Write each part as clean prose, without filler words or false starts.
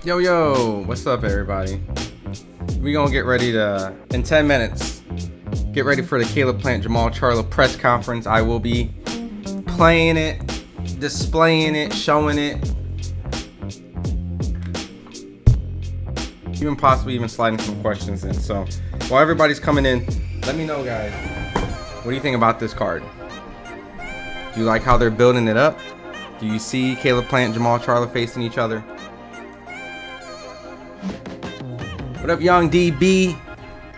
Yo, what's up, everybody? We gonna get ready to, in 10 minutes, get ready for the Caleb Plant Jermall Charlo press conference. I will be playing it, displaying it, showing it, even possibly even sliding some questions in. So while everybody's coming in, let me know, guys, what do you think about this card? Do you like how they're building it up? Do you see Caleb Plant and Jermall Charlo facing each other? What up, young DB?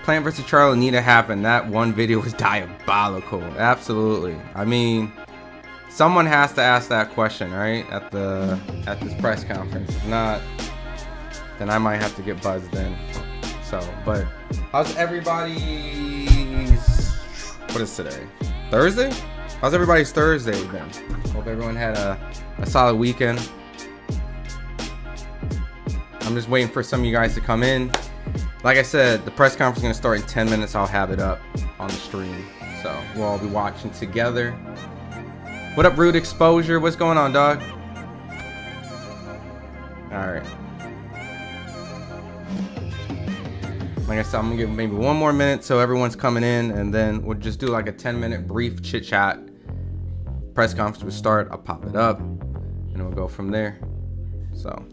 Plant versus Charlo need to happen. That one video was diabolical. Absolutely. I mean, someone has to ask that question, right? At this press conference. If not, then I might have to get buzzed in. So, but how's everybody's, what is today? Thursday? How's everybody's Thursday been? Hope everyone had a solid weekend. I'm just waiting for some of you guys to come in. Like I said, the press conference is going to start in 10 minutes. I'll have it up on the stream. So we'll all be watching together. What up, Rude Exposure? What's going on, dog? Alright. Like I said, I'm going to give maybe one more minute so everyone's coming in. And then we'll just do like a 10-minute brief chit-chat. Press conference will start. I'll pop it up. And we'll go from there. So.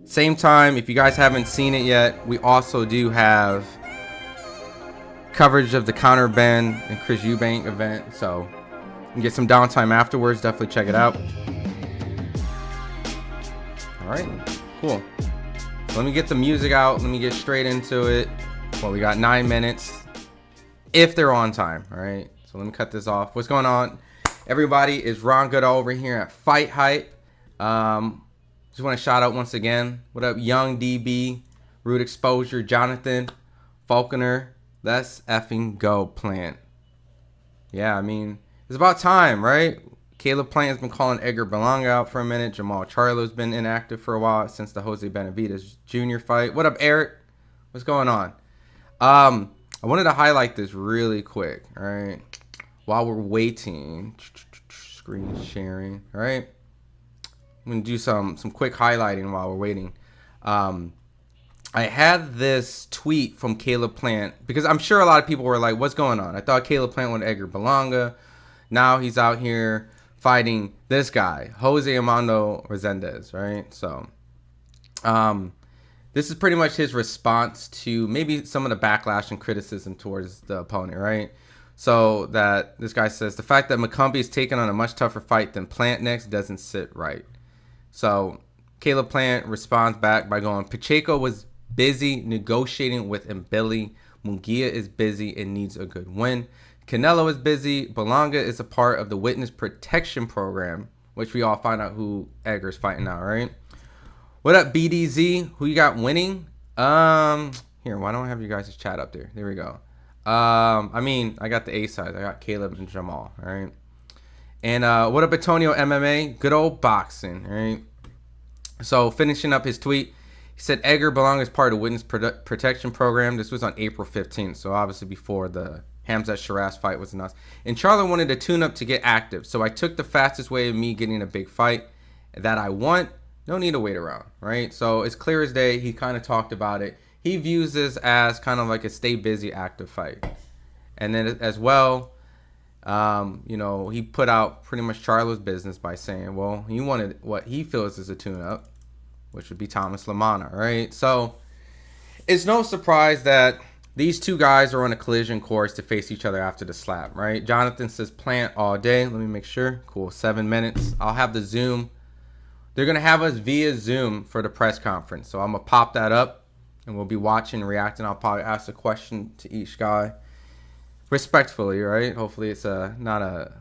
Same time, if you guys haven't seen it yet, we also do have coverage of the Conor Ben and Chris Eubank event, so you can get some downtime afterwards. Definitely check it out. All right, cool. So let me get the music out. Let me get straight into it. Well, we got 9 minutes if they're on time. All right, so let me cut this off. What's going on, everybody? Is Ron Goodall over here at FightHype. Just want to shout out once again. What up, Young DB, Rude Exposure, Jonathan, Falconer. Let's effing go, Plant. Yeah, I mean, it's about time, right? Caleb Plant has been calling Edgar Berlanga out for a minute. Jermall Charlo's been inactive for a while since the Jose Benavidez Jr. fight. What up, Eric? What's going on? I wanted to highlight this really quick, all right? While we're waiting, screen sharing, all right? I'm going to do some quick highlighting while we're waiting. I had this tweet from Caleb Plant because I'm sure a lot of people were like, what's going on? I thought Caleb Plant went Edgar Berlanga. Now he's out here fighting this guy, Jose Armando Reséndiz, right? So this is pretty much his response to maybe some of the backlash and criticism towards the opponent, right? So that this guy says, the fact that McCumbee is taking on a much tougher fight than Plant next doesn't sit right. So Caleb Plant responds back by going, Pacheco was busy negotiating with Mbili. Munguia is busy and needs a good win. Canelo is busy. Berlanga is a part of the witness protection program, which we all find out who Edgar's fighting now, right? What up, BDZ? Who you got winning? Here, why don't I have you guys' chat up there? There we go. I mean, I got the A side. I got Caleb and Jermall, all right? And what up, Antonio MMA? Good old boxing, right? So finishing up his tweet, he said Edgar Berlanga is part of the Witness Protection Program. This was on April 15th, so obviously before the Hamzat Shiraz fight was announced. And Charlo wanted to tune up to get active, so I took the fastest way of me getting a big fight that I want. No need to wait around, right? So it's clear as day. He kind of talked about it. He views this as kind of like a stay busy, active fight. And then as well, you know, he put out pretty much Charlo's business by saying, well, he wanted what he feels is a tune-up, which would be Thomas LaManna, right? So it's no surprise that these two guys are on a collision course to face each other after the slap, right? Jonathan says Plant all day. Let me make sure. Cool, 7 minutes. I'll have the Zoom. They're going to have us via Zoom for the press conference. So I'm going to pop that up, and we'll be watching and reacting. I'll probably ask a question to each guy. respectfully, right? Hopefully it's not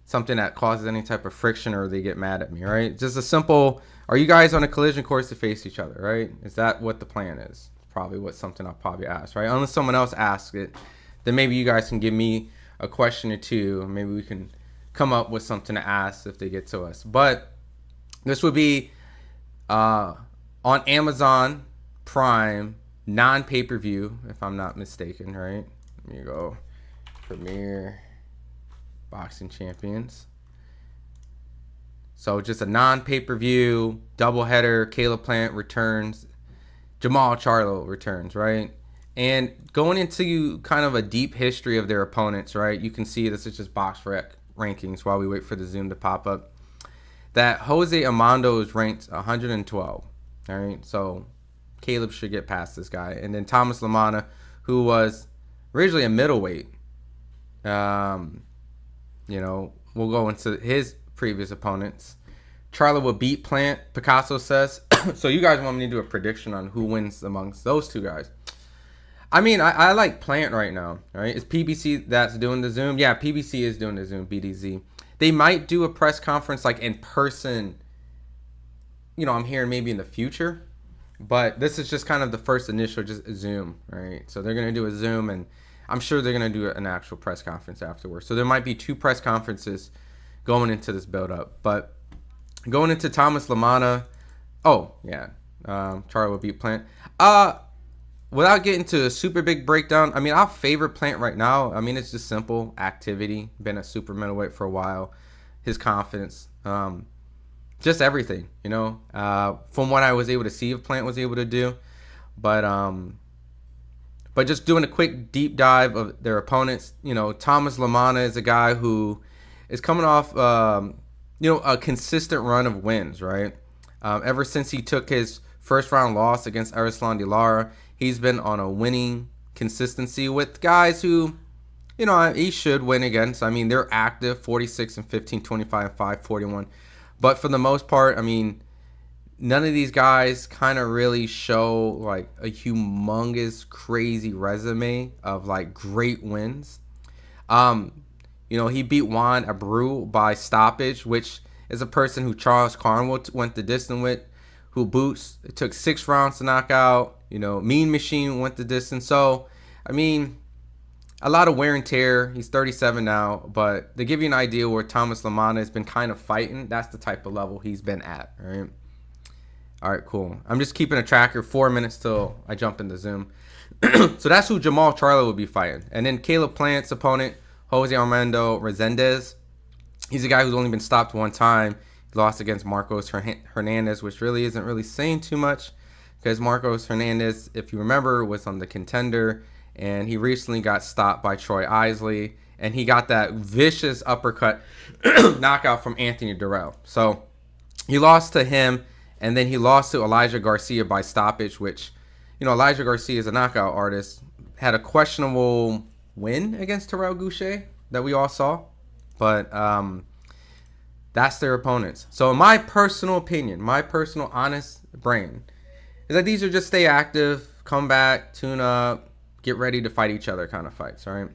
something that causes any type of friction or they get mad at me, right? Just a simple, are you guys on a collision course to face each other, right? Is that what the plan is? Probably what something I'll probably ask, right? Unless someone else asks it, then maybe you guys can give me a question or two. Maybe we can come up with something to ask if they get to us. But this would be on Amazon Prime, non-pay-per-view, if I'm not mistaken, right? Let me go. Premier Boxing Champions. So just a non-pay-per-view doubleheader. Caleb Plant returns. Jermall Charlo returns, right? And going into kind of a deep history of their opponents, right? You can see this is just box rec rankings while we wait for the Zoom to pop up. That Jose Armando is ranked 112. All right, so Caleb should get past this guy. And then Thomas LaManna, who was originally a middleweight. We'll go into his previous opponents. Charlo will beat Plant, Picasso says. So you guys want me to do a prediction on who wins amongst those two guys? I mean, I like Plant right now, right? Is PBC that's doing the Zoom? Yeah, PBC is doing the Zoom, BDZ. They might do a press conference like in person. I'm hearing maybe in the future. But this is just kind of the first initial just Zoom, right? So they're going to do a Zoom, and I'm sure they're going to do an actual press conference afterwards. So there might be 2 press conferences going into this build-up. But going into Thomas LaManna, Charlo will beat Plant. Without getting to a super big breakdown, I mean, I'll favor Plant right now. I mean, it's just simple activity. Been a super middleweight for a while. His confidence. Just everything, from what I was able to see if Plant was able to do. But just doing a quick deep dive of their opponents, Thomas LaManna is a guy who is coming off, a consistent run of wins, right? Ever since he took his first round loss against Arislan Lara, he's been on a winning consistency with guys who, he should win against. I mean, they're active, 46-15, 25-5, 41. But for the most part, I mean, none of these guys kind of really show like a humongous, crazy resume of like great wins. He beat Juan Abreu by stoppage, which is a person who Charles Carnwell went the distance with, who Boots took 6 rounds to knock out. Mean Machine went the distance. So, I mean, a lot of wear and tear. He's 37 now, but to give you an idea where Thomas LaManna has been kind of fighting, that's the type of level he's been at, right? All right, cool. I'm just keeping a tracker. 4 minutes till I jump into Zoom. So that's who Jermall Charlo will be fighting. And then Caleb Plant's opponent, Jose Armando Reséndiz. He's a guy who's only been stopped 1 time. He lost against Marcos Hernandez, which really isn't really saying too much because Marcos Hernandez, if you remember, was on the contender. And he recently got stopped by Troy Isley. And he got that vicious uppercut knockout from Anthony Durrell. So he lost to him. And then he lost to Elijah Garcia by stoppage, which, Elijah Garcia is a knockout artist. Had a questionable win against Terrell Goucher that we all saw. But that's their opponents. So in my personal opinion, my personal honest brain, is that these are just stay active, come back, tune up, get ready to fight each other kind of fights, all right?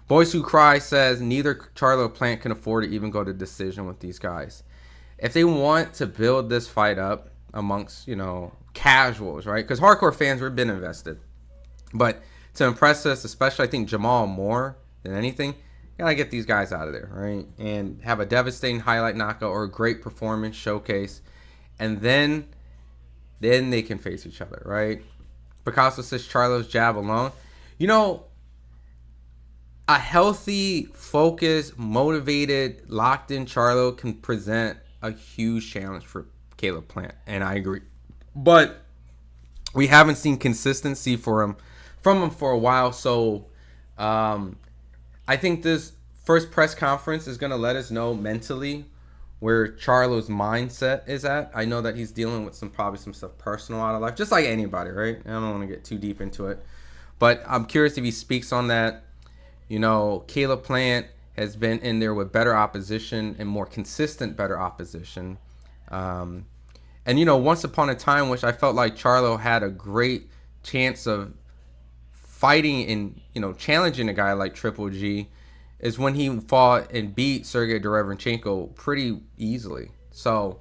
Boys Who Cry says neither Charlo or Plant can afford to even go to decision with these guys. If they want to build this fight up amongst, casuals, right? Because hardcore fans, we've been invested. But to impress us, especially I think Jermall more than anything, you gotta get these guys out of there, right? And have a devastating highlight knockout or a great performance showcase. And then they can face each other, right? Picasso says Charlo's jab alone. A healthy, focused, motivated, locked-in Charlo can present a huge challenge for Caleb Plant, and I agree. But we haven't seen consistency from him for a while, so I think this first press conference is going to let us know mentally where Charlo's mindset is at. I know that he's dealing with probably some stuff personal out of life, just like anybody, right? I don't want to get too deep into it. But I'm curious if he speaks on that. Caleb Plant has been in there with better opposition and more consistent better opposition. And, once upon a time, which I felt like Charlo had a great chance of fighting and, you know, challenging a guy like Triple G is when he fought and beat Sergey Derevyanchenko pretty easily. So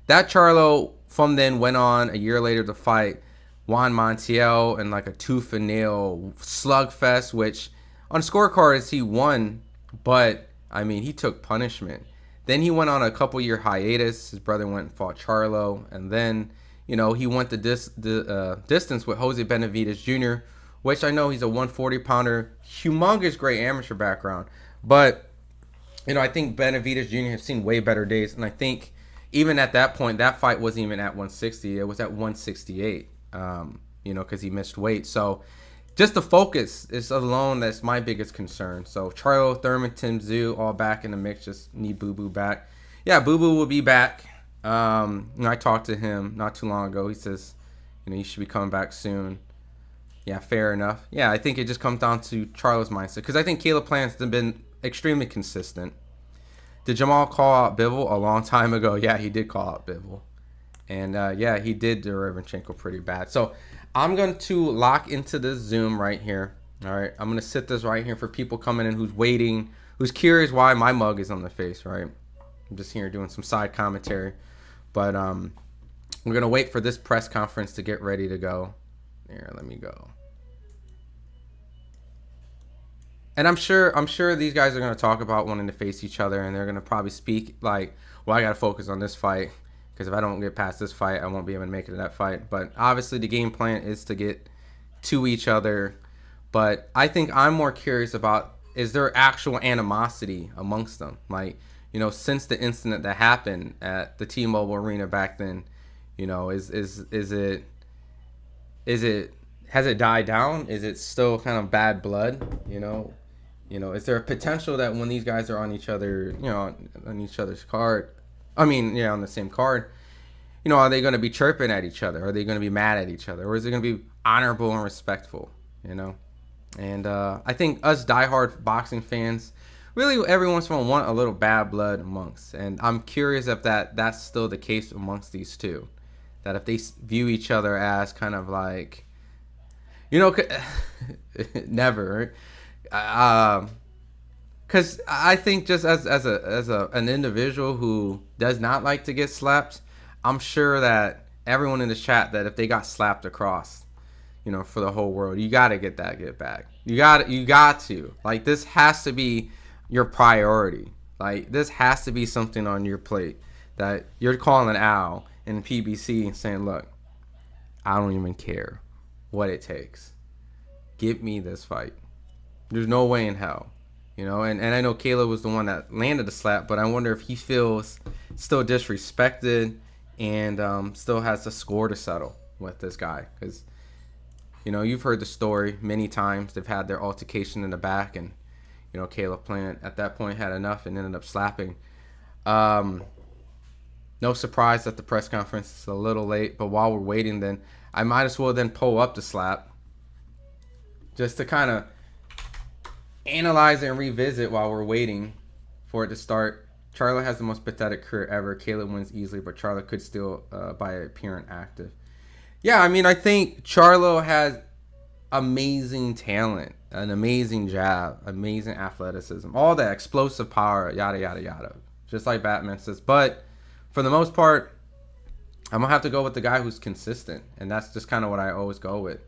that Charlo from then went on a year later to fight Juan Montiel in like a tooth and nail slugfest, which on scorecards he won, but I mean, he took punishment. Then he went on a couple-year hiatus. His brother went and fought Charlo, and then, you know, he went the distance with Jose Benavidez Jr., which I know he's a 140-pounder, humongous great amateur background. But, you know, I think Benavidez Jr. has seen way better days, and I think even at that point, that fight wasn't even at 160. It was at 168, you know, because he missed weight. So just the focus is alone that's my biggest concern. So Charlo, Thurman, Tim Tszyu, all back in the mix. Just need Boo Boo back. Yeah, Boo Boo will be back. You know, I talked to him not too long ago. He says, you know, he should be coming back soon. Yeah, fair enough. Yeah, I think it just comes down to Charlo's mindset, because I think Caleb Plant's been extremely consistent. Did Jermall call out Bivol a long time ago? Yeah, he did call out Bivol. And, yeah, he did Derevyanchenko pretty bad. So I'm going to lock into this Zoom right here. All right, I'm going to sit this right here for people coming in who's waiting, who's curious why my mug is on the face, right? I'm just here doing some side commentary. But we're going to wait for this press conference to get ready to go. Here, let me go. And I'm sure these guys are going to talk about wanting to face each other, and they're going to probably speak like, well, I got to focus on this fight, because if I don't get past this fight, I won't be able to make it to that fight. But obviously the game plan is to get to each other. But I think I'm more curious about, is there actual animosity amongst them? Like, you know, since the incident that happened at the T-Mobile Arena back then, you know, is it has it died down? Is it still kind of bad blood? You know, is there a potential that when these guys are on each other, you know, on each other's card, I mean, yeah, on the same card, you know, are they going to be chirping at each other? Are they going to be mad at each other? Or is it going to be honorable and respectful, you know? And I think us diehard boxing fans, really every once in a while want a little bad blood amongst. And I'm curious if that's still the case amongst these two. That if they view each other as kind of like, you know, never, because I think just as an individual who does not like to get slapped, I'm sure that everyone in the chat, that if they got slapped across, you know, for the whole world, you got to get back. You got to. Like, this has to be your priority. Like, this has to be something on your plate that you're calling Al and PBC and saying, look, I don't even care what it takes. Get me this fight. There's no way in hell. You know, and I know Caleb was the one that landed the slap, but I wonder if he feels still disrespected and still has a score to settle with this guy. Because, you know, you've heard the story many times. They've had their altercation in the back, and, you know, Caleb Plant at that point had enough and ended up slapping. No surprise that the press conference is a little late, but while we're waiting, then I might as well then pull up the slap just to kind of analyze and revisit while we're waiting for it to start. Charlo has the most pathetic career ever. Caleb wins easily, but Charlo could still by appearing active. Yeah, I mean, I think Charlo has amazing talent, an amazing jab, amazing athleticism, all that explosive power, yada, yada, yada. Just like Batman says. But for the most part, I'm going to have to go with the guy who's consistent. And that's just kind of what I always go with.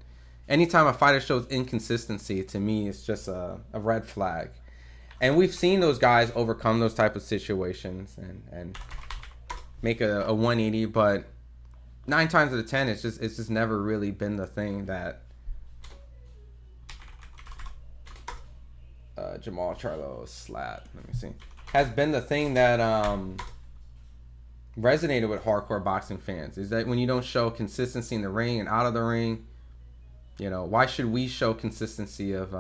Anytime a fighter shows inconsistency, to me, it's just a red flag. And we've seen those guys overcome those type of situations and make a 180, but 9 times out of 10, it's just never really been the thing that Jermall Charlo slap, let me see, has been the thing that resonated with hardcore boxing fans. Is that when you don't show consistency in the ring and out of the ring, you know, why should we show consistency of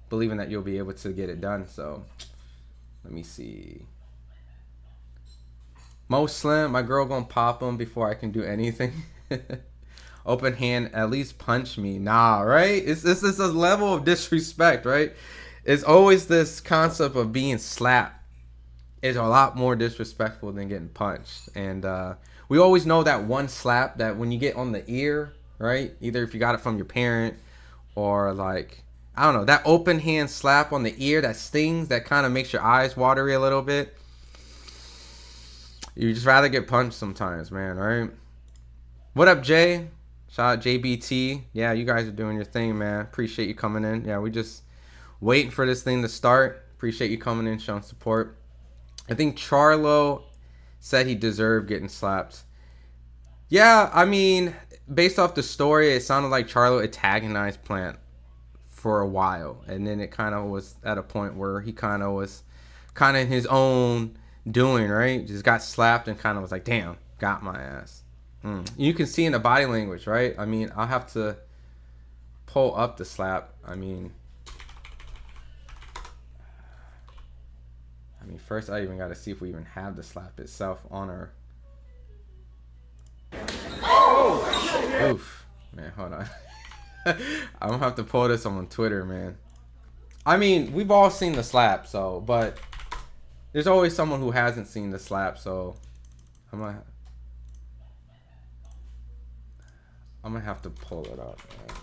believing that you'll be able to get it done? So let me see. Mo Slim, my girl gonna pop him before I can do anything. Open hand, at least punch me. Nah, right? It's a level of disrespect, right? It's always this concept of being slapped is a lot more disrespectful than getting punched. And we always know that one slap that when you get on the ear, right? Either if you got it from your parent or like, I don't know, that open hand slap on the ear that stings, that kind of makes your eyes watery a little bit. You just rather get punched sometimes, man, right? What up, Jay? Shout out JBT. Yeah, you guys are doing your thing, man. Appreciate you coming in. Yeah, we just waiting for this thing to start. Appreciate you coming in, showing support. I think Charlo said he deserved getting slapped. Yeah, I mean, based off the story, it sounded like Charlo antagonized Plant for a while, and then it kind of was at a point where he kind of was kind of in his own doing, right? Just got slapped and kind of was like, damn, got my ass. You can see in the body language, right? I mean, I'll have to pull up the slap. I mean, first I even got to see if we even have the slap itself on our... Oof. Man, hold on. I'm going to have to pull this on Twitter, man. I mean, we've all seen the slap, so... But there's always someone who hasn't seen the slap, so... I'm going to have to pull it up, man.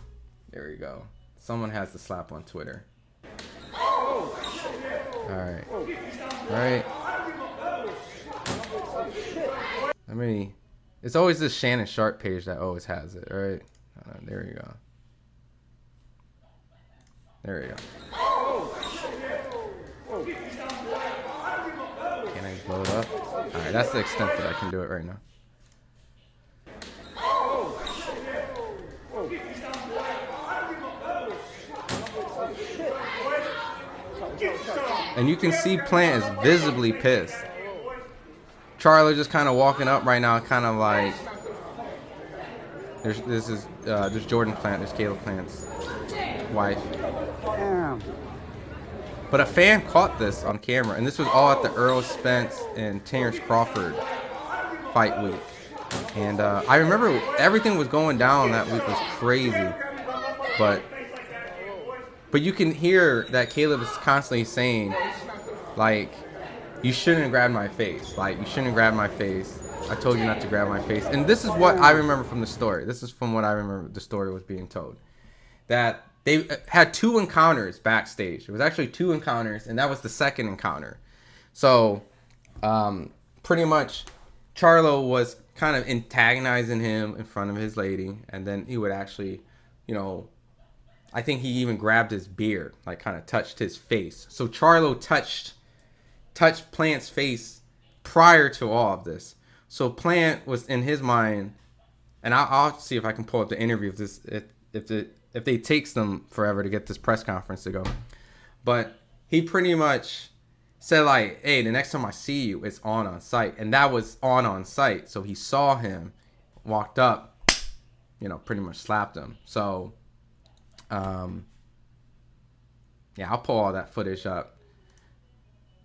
There we go. Someone has the slap on Twitter. Alright. Alright. I mean, it's always this Shannon Sharp page that always has it, right? There you go. There you go. Can I blow it up? Alright, that's the extent that I can do it right now. And you can see Plant is visibly pissed. Charlo just kind of walking up right now, kind of like... There's Jordan Plant, there's Caleb Plant's wife. Damn. But a fan caught this on camera, and this was all at the Earl Spence and Terrence Crawford fight week. And I remember everything was going down that week was crazy. But you can hear that Caleb is constantly saying, like, you shouldn't have grabbed my face. Like, you shouldn't have grabbed my face. I told you not to grab my face. And this is what I remember from the story. This is from what I remember the story was being told. That they had 2 encounters backstage. It was actually 2 encounters, and that was the second encounter. So, pretty much, Charlo was kind of antagonizing him in front of his lady. And then he would actually, you know... I think he even grabbed his beard, like kind of touched his face. So Charlo touched Plant's face prior to all of this. So Plant was in his mind, and I'll see if I can pull up the interview of this if it takes them forever to get this press conference to go. But he pretty much said like, hey, the next time I see you, it's on site. And that was on site. So he saw him, walked up, you know, pretty much slapped him. So... yeah, I'll pull all that footage up.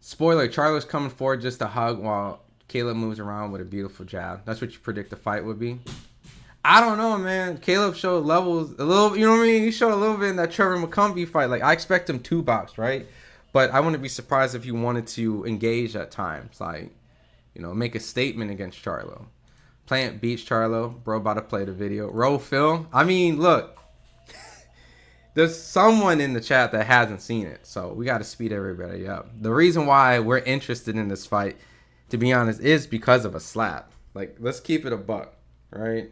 Spoiler, Charlo's coming forward just to hug while Caleb moves around with a beautiful jab. That's what you predict the fight would be. I don't know, man. Caleb showed levels a little, you know what I mean? He showed a little bit in that Trevor McCombie fight. Like, I expect him to box, right? But I wouldn't be surprised if he wanted to engage at times. Like, you know, make a statement against Charlo. Plant beats Charlo. Bro about to play the video. Roll film. I mean, look. There's someone in the chat that hasn't seen it, so we got to speed everybody up. The reason why we're interested in this fight, to be honest, is because of a slap. Like, let's keep it a buck, right?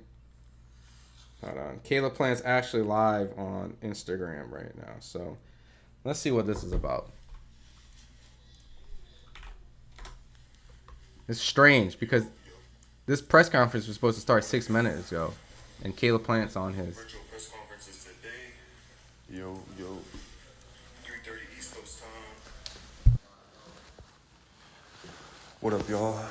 Hold on. Caleb Plant's actually live on Instagram right now, so let's see what this is about. It's strange because this press conference was supposed to start 6 minutes ago, and Caleb Plant's on his. Yo. 3:30 East Coast time. What up, y'all?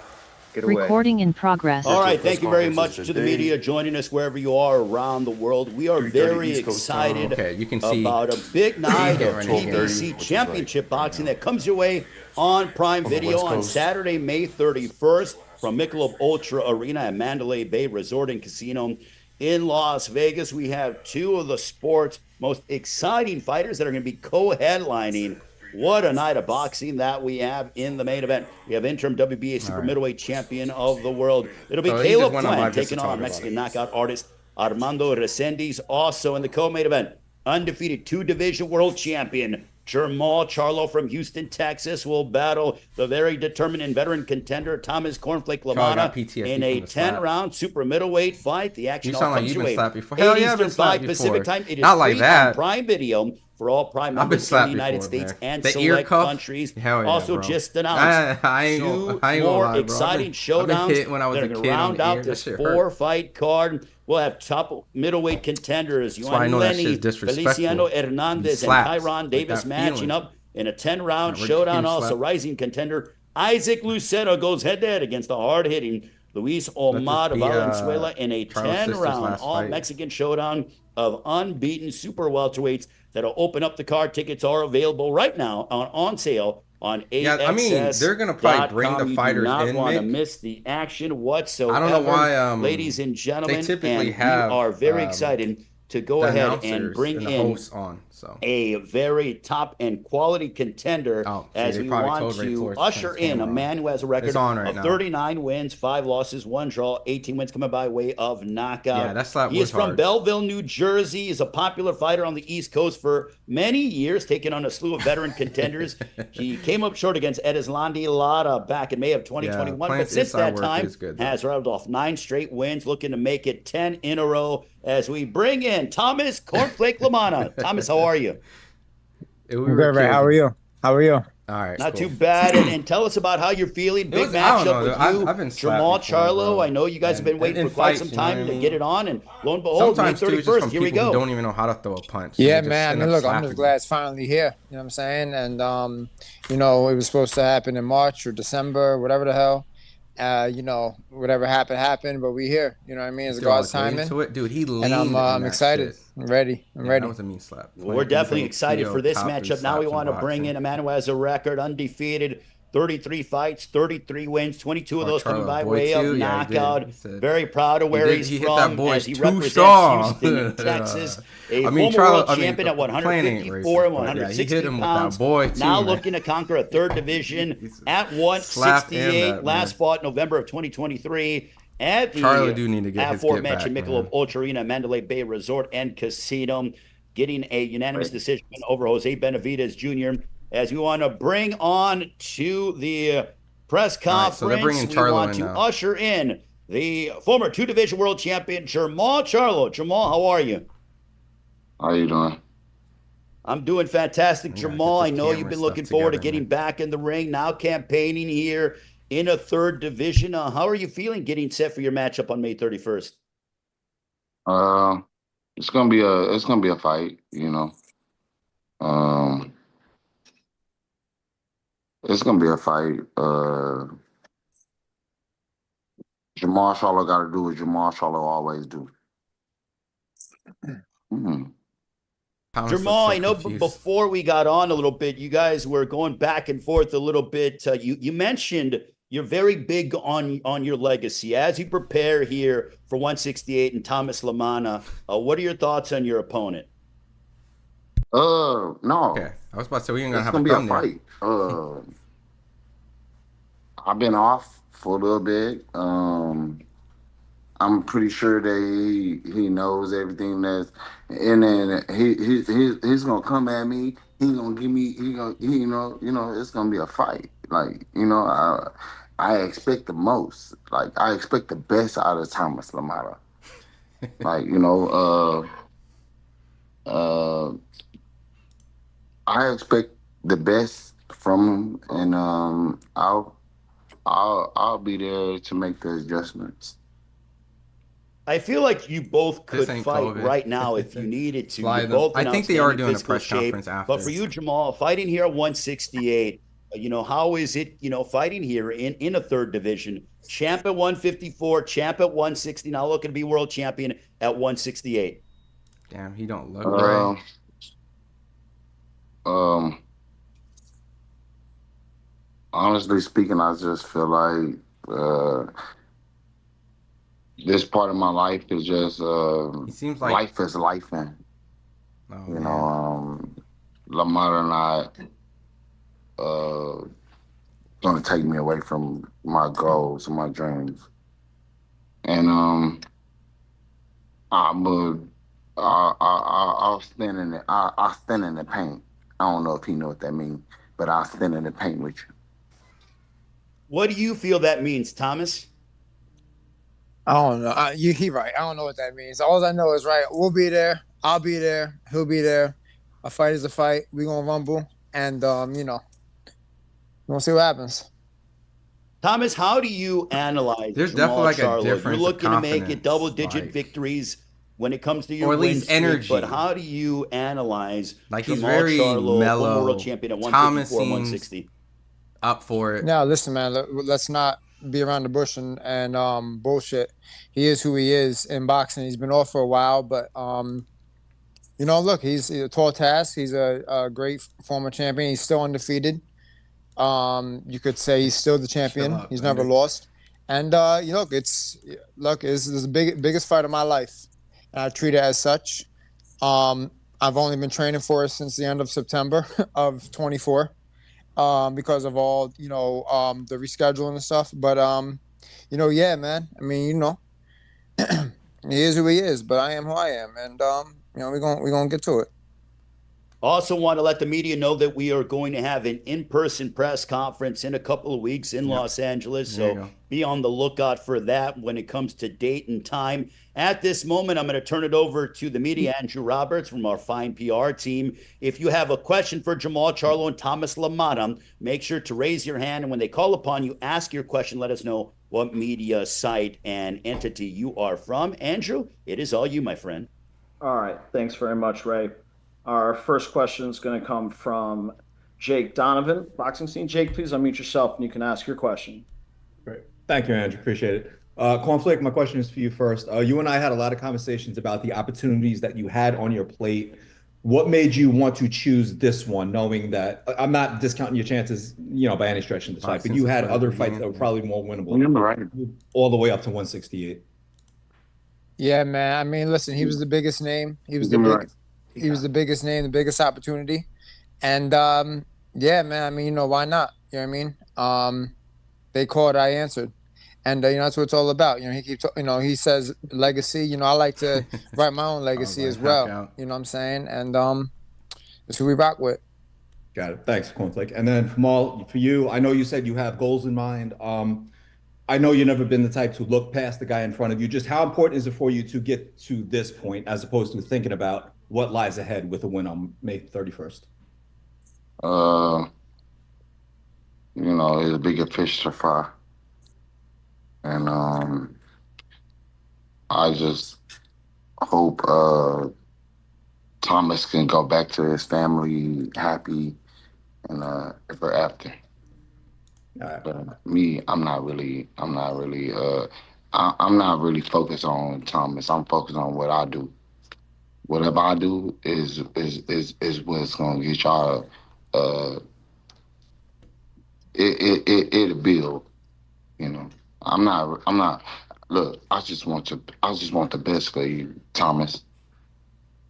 Recording in progress. All right, thank you very much to the media joining us wherever you are around the world. We are very excited about a big night of PBC Championship Boxing that comes your way on Prime Video on Saturday, May 31st from Michelob ULTRA Arena at Mandalay Bay Resort and Casino in Las Vegas. We have 2 of the sport's most exciting fighters that are going to be co-headlining. What a night of boxing that we have in the main event. We have interim WBA super middleweight champion of the world. It'll be Caleb Plant taking on Mexican knockout artist Armando Reséndiz. Also in the co-main event, undefeated two-division world champion Jermall Charlo from Houston, Texas, will battle the very determined and veteran contender Thomas Cornflake LaManna in a 10-round super middleweight fight. The action all comes your way. 8 Eastern, 5 Pacific time. It is not like free that. on Prime Video for all Prime members in the United States and select countries. Also, just announced two more exciting showdowns that are going to round out this 4-fight card. We'll have top middleweight contenders Yohan Lenny, Feliciano Hernandez, and Tyron Davis matching up in a 10-round showdown. Also, rising contender Isaac Lucero goes head-to-head against the hard-hitting Luis Omar Valenzuela in a 10-round all-Mexican showdown of unbeaten super welterweights that'll open up the card. Tickets are available right now on sale on AXS. Yeah, I mean, they're going to probably bring the fighters in. You do not want to miss the action whatsoever. I don't know why, ladies and gentlemen, they typically and we are very excited to go ahead and bring in a very top and quality contender as we want to usher in a man who has a record of 39 wins, 5 losses, 1 draw, 18 wins coming by way of knockout. Yeah, he is from Belleville, New Jersey. He's a popular fighter on the East Coast for many years, taking on a slew of veteran contenders. He came up short against Edislandi Lara back in May of 2021, but since that time has rattled off 9 straight wins, looking to make it 10 in a row as we bring in Thomas Cornflake LaManna. Thomas, how are you? Good, right. How are you? How are you? All right, not too bad. And tell us about how you're feeling. Big matchup with you, Jermall Charlo. I know you guys have been waiting for quite some time to get it on, and lo and behold, May 31st, here we go. Don't even know how to throw a punch. Yeah, man. I mean, look, I'm just glad it's finally here. You know what I'm saying? And you know, it was supposed to happen in March or December, whatever the hell. You know, whatever happened, but we here. You know what I mean? It's God's timing. Dude, he leaned and I'm excited. I'm ready. I'm ready. That was a mean slap. Well, we're definitely excited for this matchup. Now we want to bring in a man who has a record undefeated, 33 fights, 33 wins, 22 of those coming by way of knockout. Very proud of where he's from as he represents Houston, Texas. A former world champion at 154 and 160 pounds. Now looking to conquer a third division at 168. Last fought November of 2023 at the aforementioned Michelob ULTRA Arena, Mandalay Bay Resort and Casino, getting a unanimous decision over Jose Benavidez Jr. As we want to bring on to the press conference, we want to usher in the former two-division world champion, Jermall Charlo. Jermall, how are you? How you doing? I'm doing fantastic, Jermall. I know you've been looking forward to getting back in the ring, now campaigning here in a third division. How are you feeling getting set for your matchup on May 31st? It's gonna be a fight, you know. It's gonna be a fight. Jermall Charlo got to do what Jermall Charlo always do. Jermall, I know before we got on a little bit, you guys were going back and forth a little bit. You mentioned you're very big on your legacy as you prepare here for 168 and Thomas LaManna. What are your thoughts on your opponent? No. Okay, I was about to say we're gonna have a fight. I've been off for a little bit. I'm pretty sure that he knows everything that's, and then he's gonna come at me. He's gonna give me. You know, it's gonna be a fight. Like, you know, I expect the most. Like, I expect the best out of Thomas LaManna. Like, you know, I expect the best from him, and I'll be there to make the adjustments. I feel like you both could fight right now if you needed to. I think they are doing a press conference after. But for you, Jermall, fighting here at 168, you know, how is it, you know, fighting here in a third division? Champ at 154, champ at 160, now looking to be world champion at 168. Damn, he don't look right. Honestly speaking, I just feel like this part of my life is just it seems like life is life, you know. LaManna not gonna take me away from my goals and my dreams, and I'm gonna I'll stand in the I'll stand in the paint. I don't know if he know what that means, but I'll stand in the paint with you. What do you feel that means, Thomas? I don't know. He right. I don't know what that means. All I know is right. We'll be there. I'll be there. He'll be there. A fight is a fight. We gonna rumble, and we'll see what happens. Thomas, how do you analyze? There's Jermall definitely like Charlo? a difference. You're looking of to make it double-digit like, victories when it comes to your or at least win energy. Streak, but how do you analyze? Like Jermall he's very Charlo, mellow. world champion at 154, Thomas 160. Up for it. Now, listen, man. Let's not be around the bush and bullshit. He is who he is in boxing. He's been off for a while, but look, he's a tall task. He's a great former champion. He's still undefeated. You could say he's still the champion. He's never lost. And it's the biggest fight of my life, and I treat it as such. I've only been training for it since the end of September of 24, because of all the rescheduling and stuff. But yeah, man. I mean, he is who he is, but I am who I am, and we're gonna get to it. Also want to let the media know that we are going to have an in-person press conference in a couple of weeks in Los Angeles. So be on the lookout for that when it comes to date and time. At this moment, I'm going to turn it over to the media, Andrew Roberts from our fine PR team. If you have a question for Jermall Charlo and Thomas LaManna, make sure to raise your hand. And when they call upon you, ask your question. Let us know what media site and entity you are from. Andrew, it is all you, my friend. All right. Thanks very much, Ray. Our first question is going to come from Jake Donovan, Boxing Scene. Jake, please unmute yourself and you can ask your question. Great. Thank you, Andrew. Appreciate it. Cornflake, my question is for you first. You and I had a lot of conversations about the opportunities that you had on your plate. What made you want to choose this one, knowing that I'm not discounting your chances, by any stretch in this fight, but you had other fights that were probably more winnable, Right. all the way up to 168. Yeah, man. I mean, listen, he was the biggest name. He was the biggest name, the biggest opportunity. And yeah, man, I mean, why not? You know what I mean? They called, I answered. And that's what it's all about. He keeps, he says legacy. I like to write my own legacy as well. You know what I'm saying? And that's who we rock with. Got it. Thanks, Cornflake. And then for you, I know you said you have goals in mind. I know you've never been the type to look past the guy in front of you. Just how important is it for you to get to this point as opposed to thinking about what lies ahead with a win on May 31st? It's a bigger fish to fry. And I just hope Thomas can go back to his family happy and ever after. But me, I'm not really focused on Thomas. I'm focused on what I do. Whatever I do is what's gonna get y'all. It'll build. I'm not. Look, I just want the best for you, Thomas.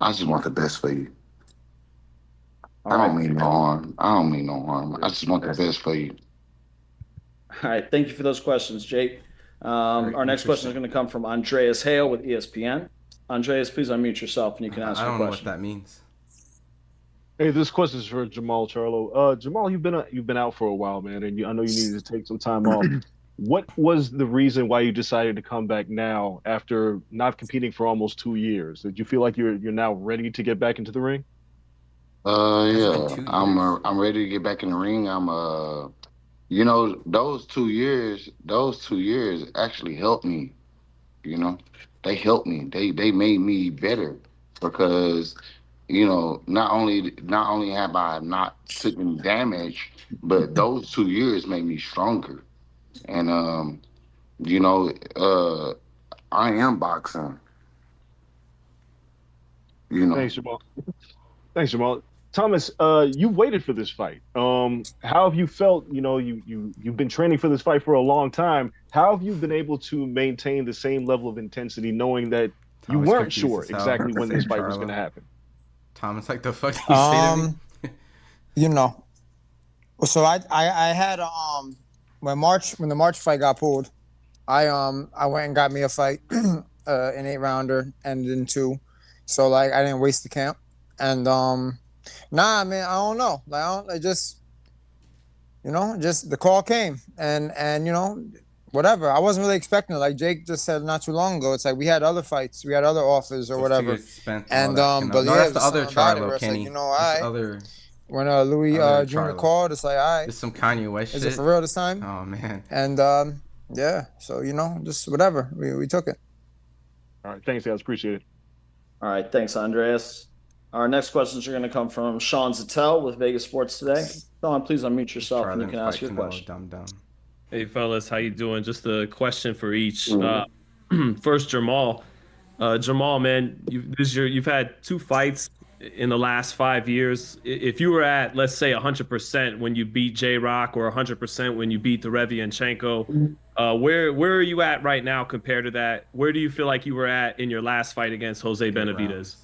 I just want the best for you. I don't mean no harm. I just want the best for you. All right. Thank you for those questions, Jake. Our next question is going to come from Andreas Hale with ESPN. Andreas, please unmute yourself and you can ask your question. I don't know what that means. Hey, this question is for Jermall Charlo. Jermall, you've been out for a while, man, and I know you needed to take some time off. What was the reason why you decided to come back now after not competing for almost 2 years? Did you feel like you're now ready to get back into the ring? Yeah, I'm ready to get back in the ring. Those 2 years actually helped me. They helped me. They made me better because, not only have I not taken damage, but those 2 years made me stronger. And I am boxing. Thanks, Jermall. Thomas, you waited for this fight. How have you felt? You've been training for this fight for a long time. How have you been able to maintain the same level of intensity, knowing that you weren't sure exactly when this fight was going to happen? Thomas, like the fuck did you say to me? So I had when the March fight got pulled, I went and got me a fight, an 8-rounder, ended in 2. So like I didn't waste the camp. And nah, man, I don't know. Like I just, you know, just the call came, and you know, whatever. I wasn't really expecting it. Like Jake just said not too long ago. It's like we had other fights, we had other offers or whatever. And but no, yeah, that's the other Charlo, Kenny. Like, you know, other. When Louis Jr. called, it's like, all right. It's some Kanye West shit. Is it for real this time? Oh man. And yeah, so you know, just whatever. We took it. All right, thanks guys, appreciate it. All right, thanks Andreas. Our next questions are going to come from Sean Zattel with Vegas Sports Today. Sean, please unmute yourself and you can ask your question. Hey fellas, how you doing? Just a question for each. First, Jermall. Jermall, man, you've had 2 fights in the last 5 years. If you were at, let's say, 100% when you beat J-Rock or 100% when you beat Derevianchenko, where are you at right now compared to that? Where do you feel like you were at in your last fight against Jose Benavidez?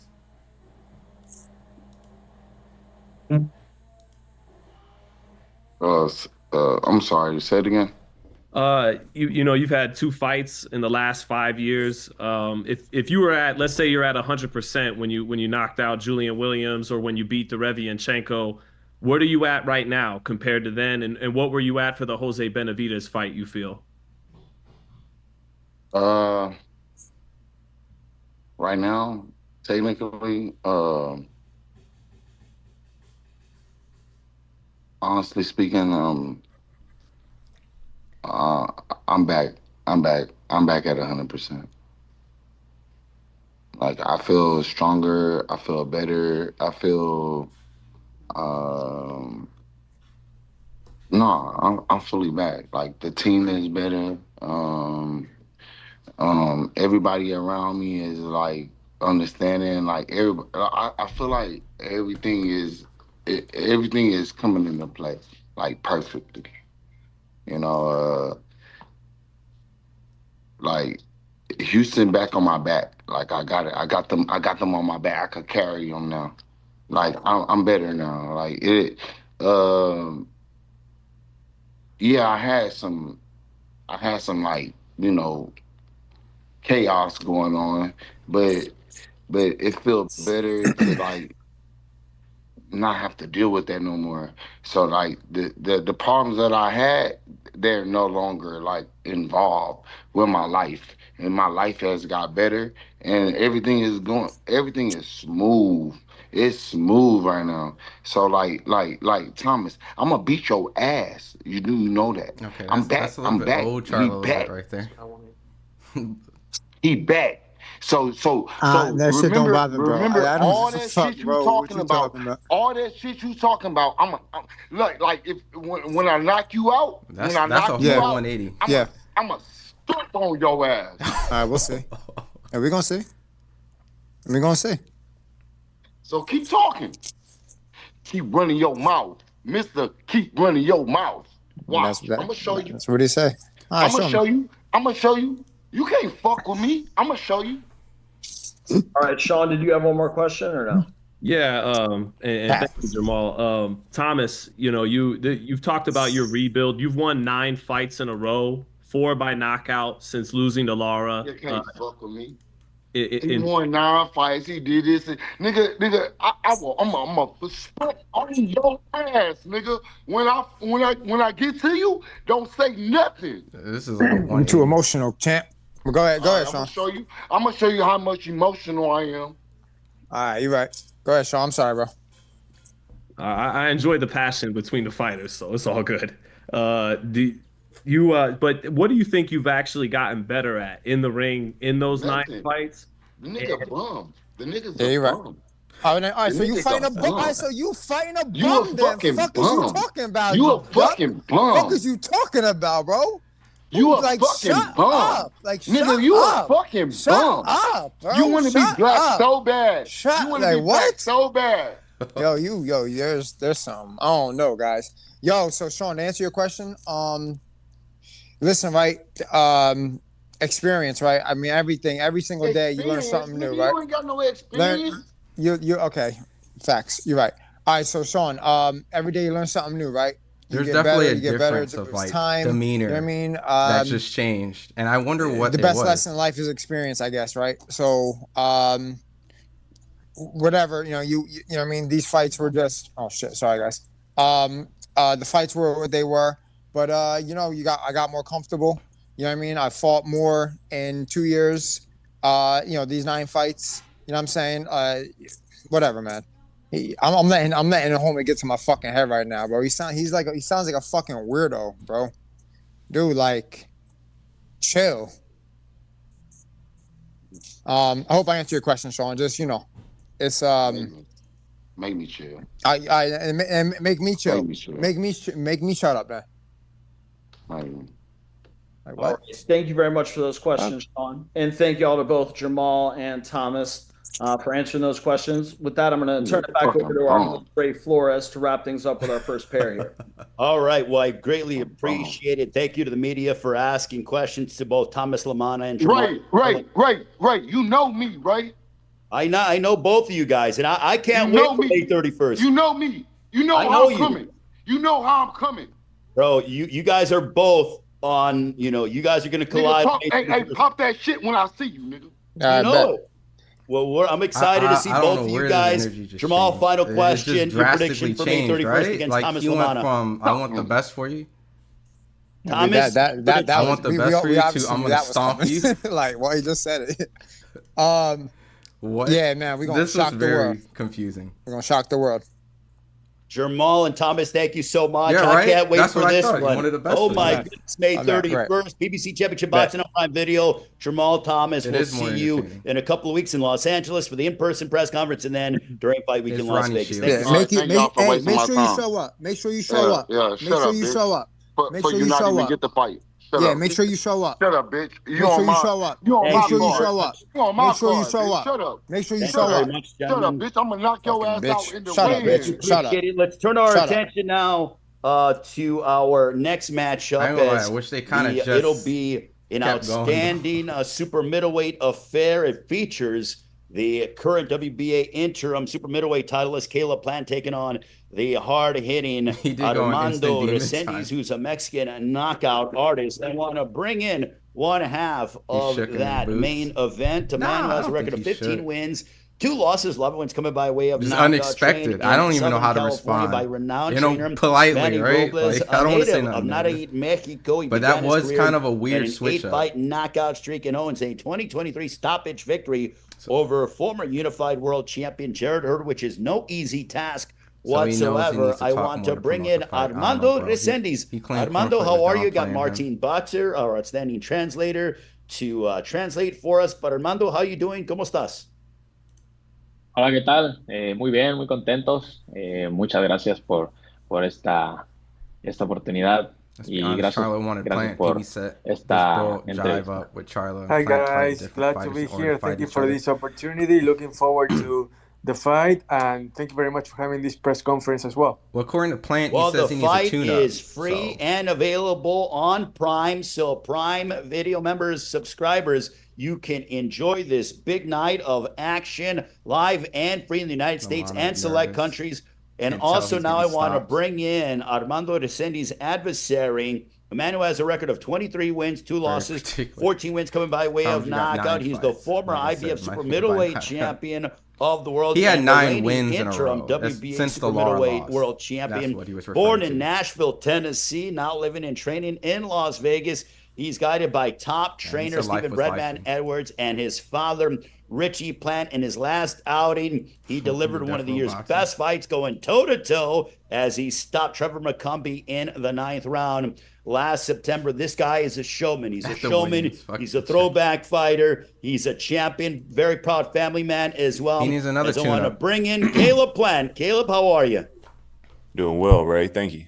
I'm sorry, say it again. You know, you've had 2 fights in the last 5 years. If you were at, let's say you're at 100% when you knocked out Julian Williams or when you beat Derevianchenko, what are you at right now compared to then? And what were you at for the Jose Benavidez fight, you feel? Right now, technically, honestly speaking, I'm back at 100%. Like I feel stronger, I feel better, I feel no, I'm fully back. Like the team is better. Everybody around me is like understanding. Like I feel like everything is coming into place like perfectly. You know, like Houston back on my back. Like I got them on my back. I could carry them now. Like I'm better now. Like it. Yeah, I had some like, you know, chaos going on, but it feels better to like not have to deal with that no more. So like the problems that I had, they're no longer like involved with my life, and my life has got better, and everything is smooth. It's smooth right now. So like Thomas, I'm gonna beat your ass. You do know that. Okay, I'm back. That's a little I'm bit back. old Charlo He back right there. He back. So that shit don't bother, bro. Remember I don't all that fuck, shit bro. you talking about. All that shit you talking about. I'm like if when I knock you out, that's a whole 180. I'm a step on your ass. All right, we'll see. Are we gonna see? So keep talking. Keep running your mouth, Mister. Keep running your mouth. Watch. I'm gonna show you. That's what he say. I'm gonna show you. You can't fuck with me. I'm gonna show you. All right, Sean, did you have one more question or no? Yeah, and thank you, Jermall. Thomas, you know, you've talked about your rebuild. You've won 9 fights in a row, 4 by knockout since losing to Lara. You can't fuck with me. He won 9 fights. He did this. Nigga, I'm a spit on your ass, nigga. When I get to you, don't say nothing. This is like I'm too emotional, champ. Well, go ahead, Sean. I'm gonna show you how much emotional I am. All right, you're right. Go ahead, Sean. I'm sorry, bro. I enjoy the passion between the fighters, so it's all good. But what do you think you've actually gotten better at in the ring in those 9 fights? The nigga bum. The nigga's a bum. Right. All right, so you fighting a bum. All right, so you fighting a bum. You a fucking fuck bum. Is you talking about? You a fucking bum. Fuck is you talking about, bro? You a like, fucking shut bum. Up. Like, nigga, you up. a fucking shut bum. Up, bro. You want to be black so bad. You want to be black so bad. Yo, there's some. I don't know, guys. Yo, so Sean, to answer your question, listen, right? Experience, right? I mean, every single day you learn something new, right? You ain't got no experience. You okay? Facts. You're right. All right, so Sean, every day you learn something new, right? There's definitely a difference of like demeanor. You know what I mean? That just changed, and I wonder what the best lesson in life is experience, I guess, right? So, whatever, you know what I mean. These fights were just sorry guys. The fights were what they were, but you know, I got more comfortable. You know what I mean? I fought more in 2 years. You know, these 9 fights. You know what I'm saying? Whatever, man. I'm letting the homie get to my fucking head right now, bro. He sounds like a fucking weirdo, bro. Dude, like, chill. I hope I answered your question, Sean. Just, you know, it's make me chill. And make me chill. Make me shut up, man. Like what? Right. Thank you very much for those questions, Sean. And thank you all to both Jermall and Thomas for answering those questions. With that, I'm going to turn it back over to our Ray Flores to wrap things up with our first pair here. All right. Well, I greatly appreciate it. Thank you to the media for asking questions to both Thomas LaManna and Jermall. Right. You know me, right? I know both of you guys, and I can't wait for May 31st. You know me. You know how I'm coming. You know how I'm coming. Bro, you guys are both on, you know, you guys are going to collide. Hey, pop that shit when I see you, nigga. You know it. Well, I'm excited to see both of you guys. Jermall, final question. Your prediction for May 31st right? against like Thomas you LaManna. Went from, I want the best for you. Thomas, I want the best for you too. I'm going to stomp you. Like, well, he just said it. What? Yeah, man, we're going to shock the world. This was very confusing. We're going to shock the world. Jermall and Thomas, thank you so much. Yeah, right? I can't wait That's for this one. Oh my goodness, May 31st, PBC Championship Boxing Online video. Jermall, Thomas, we'll see you in a couple of weeks in Los Angeles for the in-person press conference and then during fight week in Las Vegas. Make sure you show up. Make sure you show up. Make sure you show up. Make sure you show up. Get the fight. Make sure you show up. Shut up, bitch. Make sure you show up. Make sure you show up. Make sure you show up. Shut up. Make sure you show up. Shut up, bitch. I'm gonna knock your ass out in the ring. Shut up. Let's turn our attention now to our next matchup. I wish they kind of just. It'll be an outstanding super middleweight affair. It features the current WBA interim super middleweight titleist Caleb Plant taking on the hard-hitting Armando Reséndiz, who's a Mexican knockout artist. They want to bring in one half of that main event. A man who has a record of 15 wins, 2 losses, 11 wins coming by way of knockout. Unexpected. I don't even know how to respond. By renowned trainer, politely, Manny right? Robles, like, I don't want to say nothing. Of Nayarit, Mexico. But that was kind of a weird switch up. 8-fight knockout streak and owns a 2023 stoppage victory over former unified world champion Jared Hurd, which is no easy task whatsoever. I want to bring in Armando Reséndiz. Armando, how are you? Got Martin Boxer, our outstanding translator, to translate for us. But Armando, how are you doing? ¿Cómo estás? Hola, ¿qué tal? Muy bien, muy contentos. Muchas gracias por esta oportunidad. Y gracias por esta entrevista. Hi guys, glad to be here. Thank you for this opportunity. Looking forward to the fight, and thank you very much for having this press conference as well. Well, according to Plant, he says he needs a tune-up. The fight is free and available on Prime, so Prime Video members, subscribers, you can enjoy this big night of action, live and free in the United States and select countries. And also now I want to bring in Armando Resendiz's adversary, a man who has a record of 23 wins, 2 losses, 14 wins coming by way of knockout. He's the former IBF super middleweight champion of the world. He had 9 wins in a row WBA since super the middleweight world champion. Born in Nashville, Tennessee, now living and training in Las Vegas. He's guided by top trainer Stephen Breadman Edwards and his father, Richie Plant. In his last outing, he delivered one of the year's best fights, going toe-to-toe as he stopped Trevor McCumbee in the 9th round last September. This guy is a showman. He's a showman. He's a throwback fighter. He's a champion, very proud family man as well. He needs another tune-up. I want to bring in Caleb Plant. Caleb, how are you? Doing well, Ray. Thank you.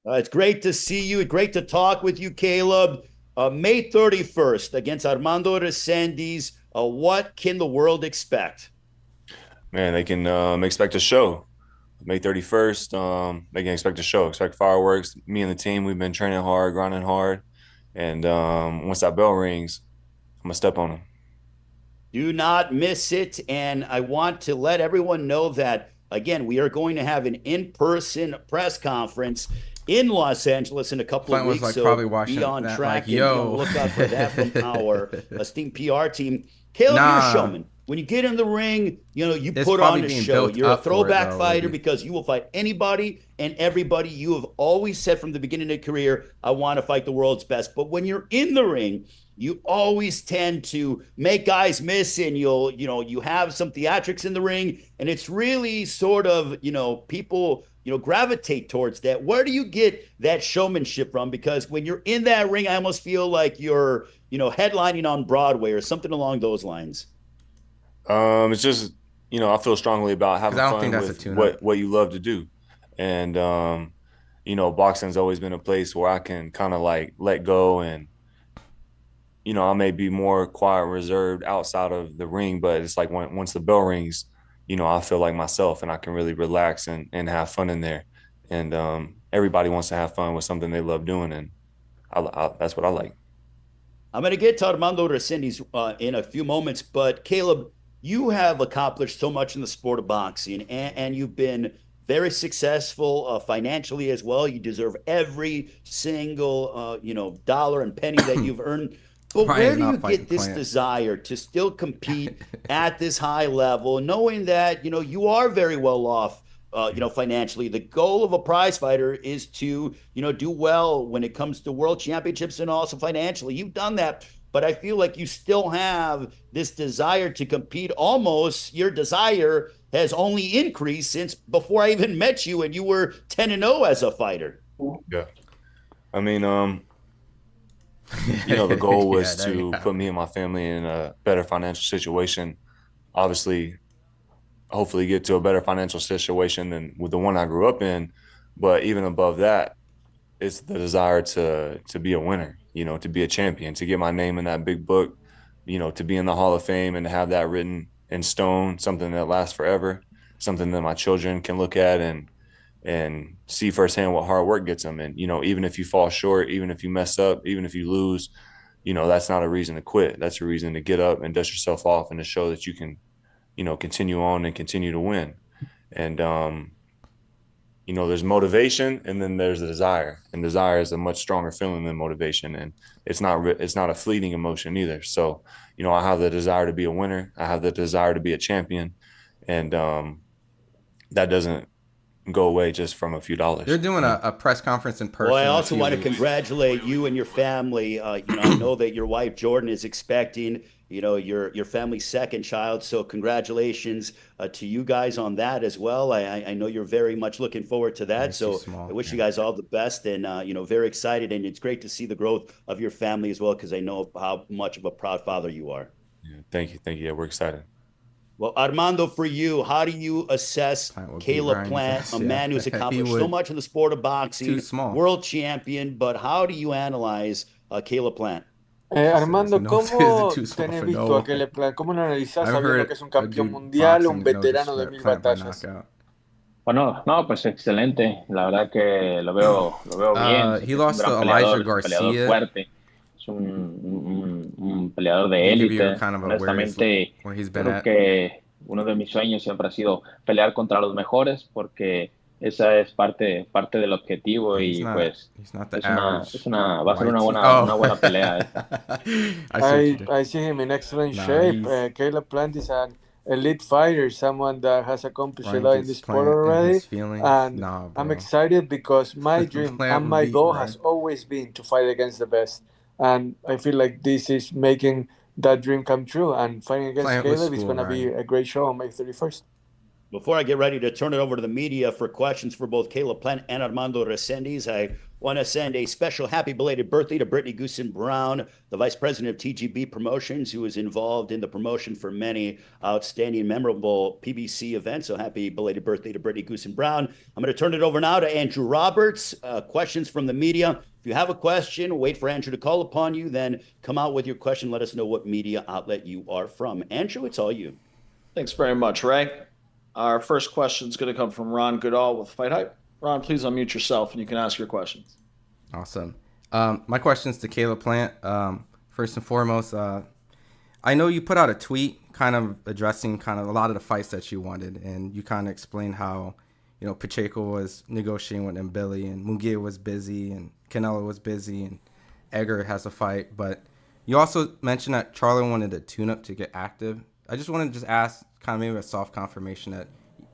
It's great to see you. Great to talk with you, Caleb. May 31st against Armando Reséndiz. What can the world expect? Man, they can expect a show. May 31st, they can expect a show, expect fireworks. Me and the team, we've been training hard, grinding hard. And once that bell rings, I'm going to step on them. Do not miss it. And I want to let everyone know that, again, we are going to have an in-person press conference in Los Angeles in a couple of weeks, like, so probably be on that, track like, and look out for that from our esteemed PR team. Caleb, you're a showman. when you get in the ring, you put on a show. You're a throwback fighter because you will fight anybody and everybody. You have always said from the beginning of your career, I want to fight the world's best. But when you're in the ring, you always tend to make guys miss, and you have some theatrics in the ring, and it's really sort of, people, gravitate towards that. Where do you get that showmanship from? Because when you're in that ring, I almost feel like you're, headlining on Broadway or something along those lines. It's just, I feel strongly about having fun with what you love to do. And, boxing's always been a place where I can kind of like let go, and, I may be more quiet and reserved outside of the ring, but it's like once the bell rings, I feel like myself, and I can really relax and have fun in there. And everybody wants to have fun with something they love doing, and that's what I like. I'm going to get to Armando Reséndiz in a few moments, but Caleb, you have accomplished so much in the sport of boxing, and you've been very successful financially as well. You deserve every single, dollar and penny that you've earned. But where do you get this desire to still compete at this high level, knowing that, you are very well off, financially? The goal of a prize fighter is to, do well when it comes to world championships and also financially. You've done that. But I feel like you still have this desire to compete. Almost your desire has only increased since before I even met you, and you were 10-0 as a fighter. Yeah. I mean, the goal was to put me and my family in a better financial situation. Obviously, hopefully get to a better financial situation than with the one I grew up in. But even above that, it's the desire to be a winner. To be a champion, to get my name in that big book, to be in the Hall of Fame and to have that written in stone, something that lasts forever, something that my children can look at and see firsthand what hard work gets them. And, even if you fall short, even if you mess up, even if you lose, that's not a reason to quit. That's a reason to get up and dust yourself off and to show that you can, continue on and continue to win. And, there's motivation, and then there's the desire, and desire is a much stronger feeling than motivation, and it's not a fleeting emotion either. So, I have the desire to be a winner. I have the desire to be a champion, and that doesn't go away just from a few dollars. You're doing a press conference in person. Well, I also want to congratulate you and your family. I know that your wife Jordan is expecting, your family's second child. So congratulations to you guys on that as well. I know you're very much looking forward to that. So I wish you guys all the best, and very excited. And it's great to see the growth of your family as well, because I know how much of a proud father you are. Yeah, thank you. Yeah, we're excited. Well, Armando, for you, how do you assess Caleb Plant, a man who's accomplished so much in the sport of boxing, world champion, but how do you analyze Caleb Plant? Armando, ¿cómo tenés visto a Caleb Plant? ¿Cómo lo analizás sabiendo que es un campeón mundial, un veterano de 1000 batallas? Bueno, no, pues excelente. La verdad que lo veo bien. He lost to Elijah Garcia. Peleador fuerte. Es un peleador de élite. Honestamente, creo que uno de mis sueños siempre ha sido pelear contra los mejores, porque esa es parte del objetivo, y pues va a ser una buena pelea. I see him in excellent shape. Caleb Plant is an elite fighter, someone that has accomplished a lot in this sport already. And I'm excited because my dream and my goal has always been to fight against the best. And I feel like this is making that dream come true. And fighting against Caleb is going to be a great show on May 31st. Before I get ready to turn it over to the media for questions for both Caleb Plant and Armando Reséndiz, I want to send a special happy belated birthday to Brittany Goosen-Brown, the vice president of TGB Promotions, who was involved in the promotion for many outstanding, memorable PBC events. So happy belated birthday to Brittany Goosen-Brown. I'm going to turn it over now to Andrew Roberts. Questions from the media. If you have a question, wait for Andrew to call upon you, then come out with your question. Let us know what media outlet you are from. Andrew, it's all you. Thanks very much, Ray. Our first question is going to come from Ron Goodall with FightHype. Ron, please unmute yourself and you can ask your questions. Awesome. My question's to Caleb Plant. First and foremost, I know you put out a tweet kind of addressing kind of a lot of the fights that you wanted, and you kind of explained how, Pacheco was negotiating with Mbili, and Munguia was busy, and Canelo was busy, and Edgar has a fight. But you also mentioned that Charlo wanted a tune-up to get active. I just want to just ask, kind of maybe a soft confirmation that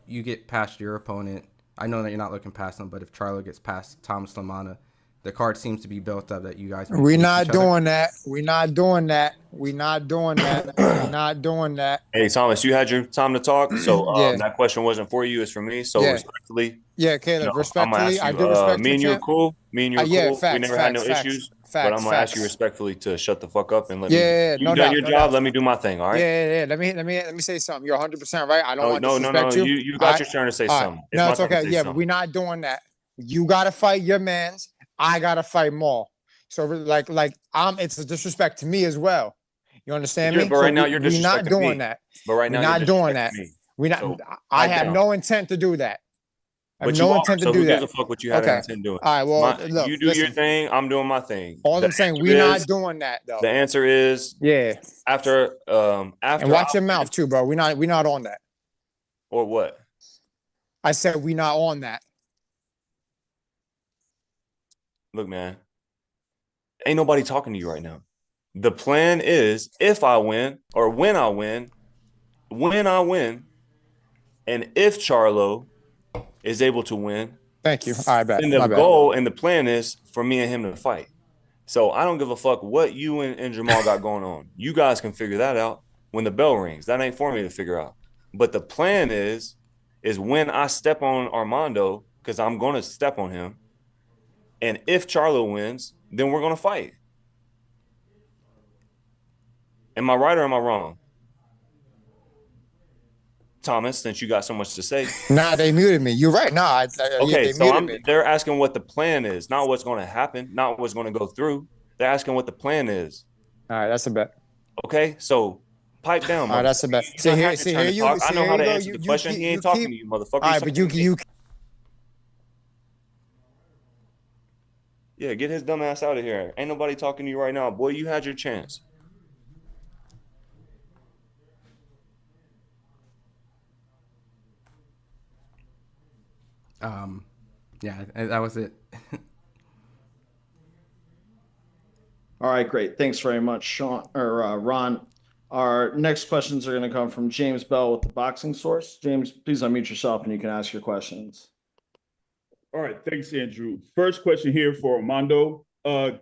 you get past your opponent. I know that you're not looking past them, but if Charlo gets past Thomas LaManna, the card seems to be built up that you guys. We're not doing that. We're not doing that. We're not doing that. We're not doing that. Hey, Thomas, you had your time to talk, so that question wasn't for you; it's for me. So respectfully, Caleb, respectfully, I do respect me and you are cool. Me and you are cool. Facts, we never had no issues. But I'm gonna ask you respectfully to shut the fuck up and let me. You done your job. Let me do my thing. All right. Yeah. Let me say something. You're 100% right. I don't want to disrespect you. You got your turn to say something. No, it's okay. Yeah, but we're not doing that. You gotta fight your mans. I gotta fight Maul. So it's a disrespect to me as well. You understand me? But right now you're disrespecting me. We're not doing that. But right now we're not doing that. We're not. I have no intent to do that. I have no intent to do that. Who gives a fuck what you have intent doing? All right. Well, look, you do your thing. I'm doing my thing. All I'm saying, we're not doing that though. The answer is after. And watch your mouth too, bro. We're not on that. Or what? I said we're not on that. Look, man. Ain't nobody talking to you right now. The plan is if I win or when I win, and if Charlo is able to win. Thank you. All right, bet. And the goal and the plan is for me and him to fight. So I don't give a fuck what you and Jermall got going on. You guys can figure that out when the bell rings. That ain't for me to figure out. But the plan is when I step on Armando, because I'm going to step on him, and if Charlo wins, then we're going to fight. Am I right or am I wrong? Thomas, since you got so much to say. Nah, they muted me. You're right. Nah. Okay, so they're asking what the plan is, not what's going to happen, not what's going to go through. They're asking what the plan is. All right, that's a bet. Okay, so pipe down. All right, that's a bet. I know how to answer the question. He ain't talking to you, motherfucker. All right, but you. Yeah, get his dumb ass out of here. Ain't nobody talking to you right now. Boy, you had your chance. Yeah, that was it. All right, great. Thanks very much, Sean or Ron. Our next questions are going to come from James Bell with the Boxing Source. James, please unmute yourself and you can ask your questions. All right, thanks, Andrew. First question here for Armando.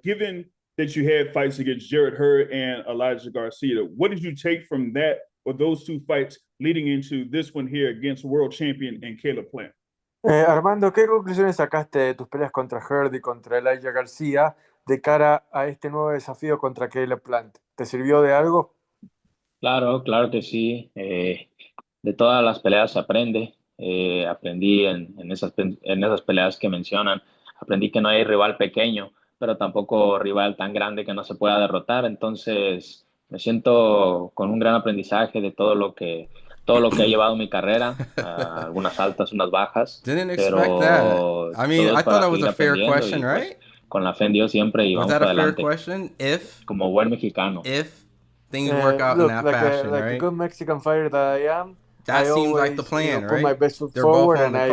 Given that you had fights against Jarrett Hurd and Elijah Garcia, what did you take from that or those two fights leading into this one here against world champion and Caleb Plant? Armando, ¿qué conclusiones sacaste de tus peleas contra Hurd y contra Elijah García de cara a este nuevo desafío contra Caleb Plant? ¿Te sirvió de algo? Claro que sí. De todas las peleas se aprende. Aprendí en esas peleas que mencionan. Aprendí que no hay rival pequeño, pero tampoco rival tan grande que no se pueda derrotar. Entonces me siento con un gran aprendizaje de todo lo que ha llevado mi carrera, algunas altas, unas bajas. Didn't expect that. I mean, I thought that was a fair question, right? Con la fe en Dios siempre y vamos para adelante. Was that a fair question? If, como buen mexicano. If things work out in that fashion, like right? a good Mexican fighter that I am, that seems like the plan, right? Put my best foot forward, and I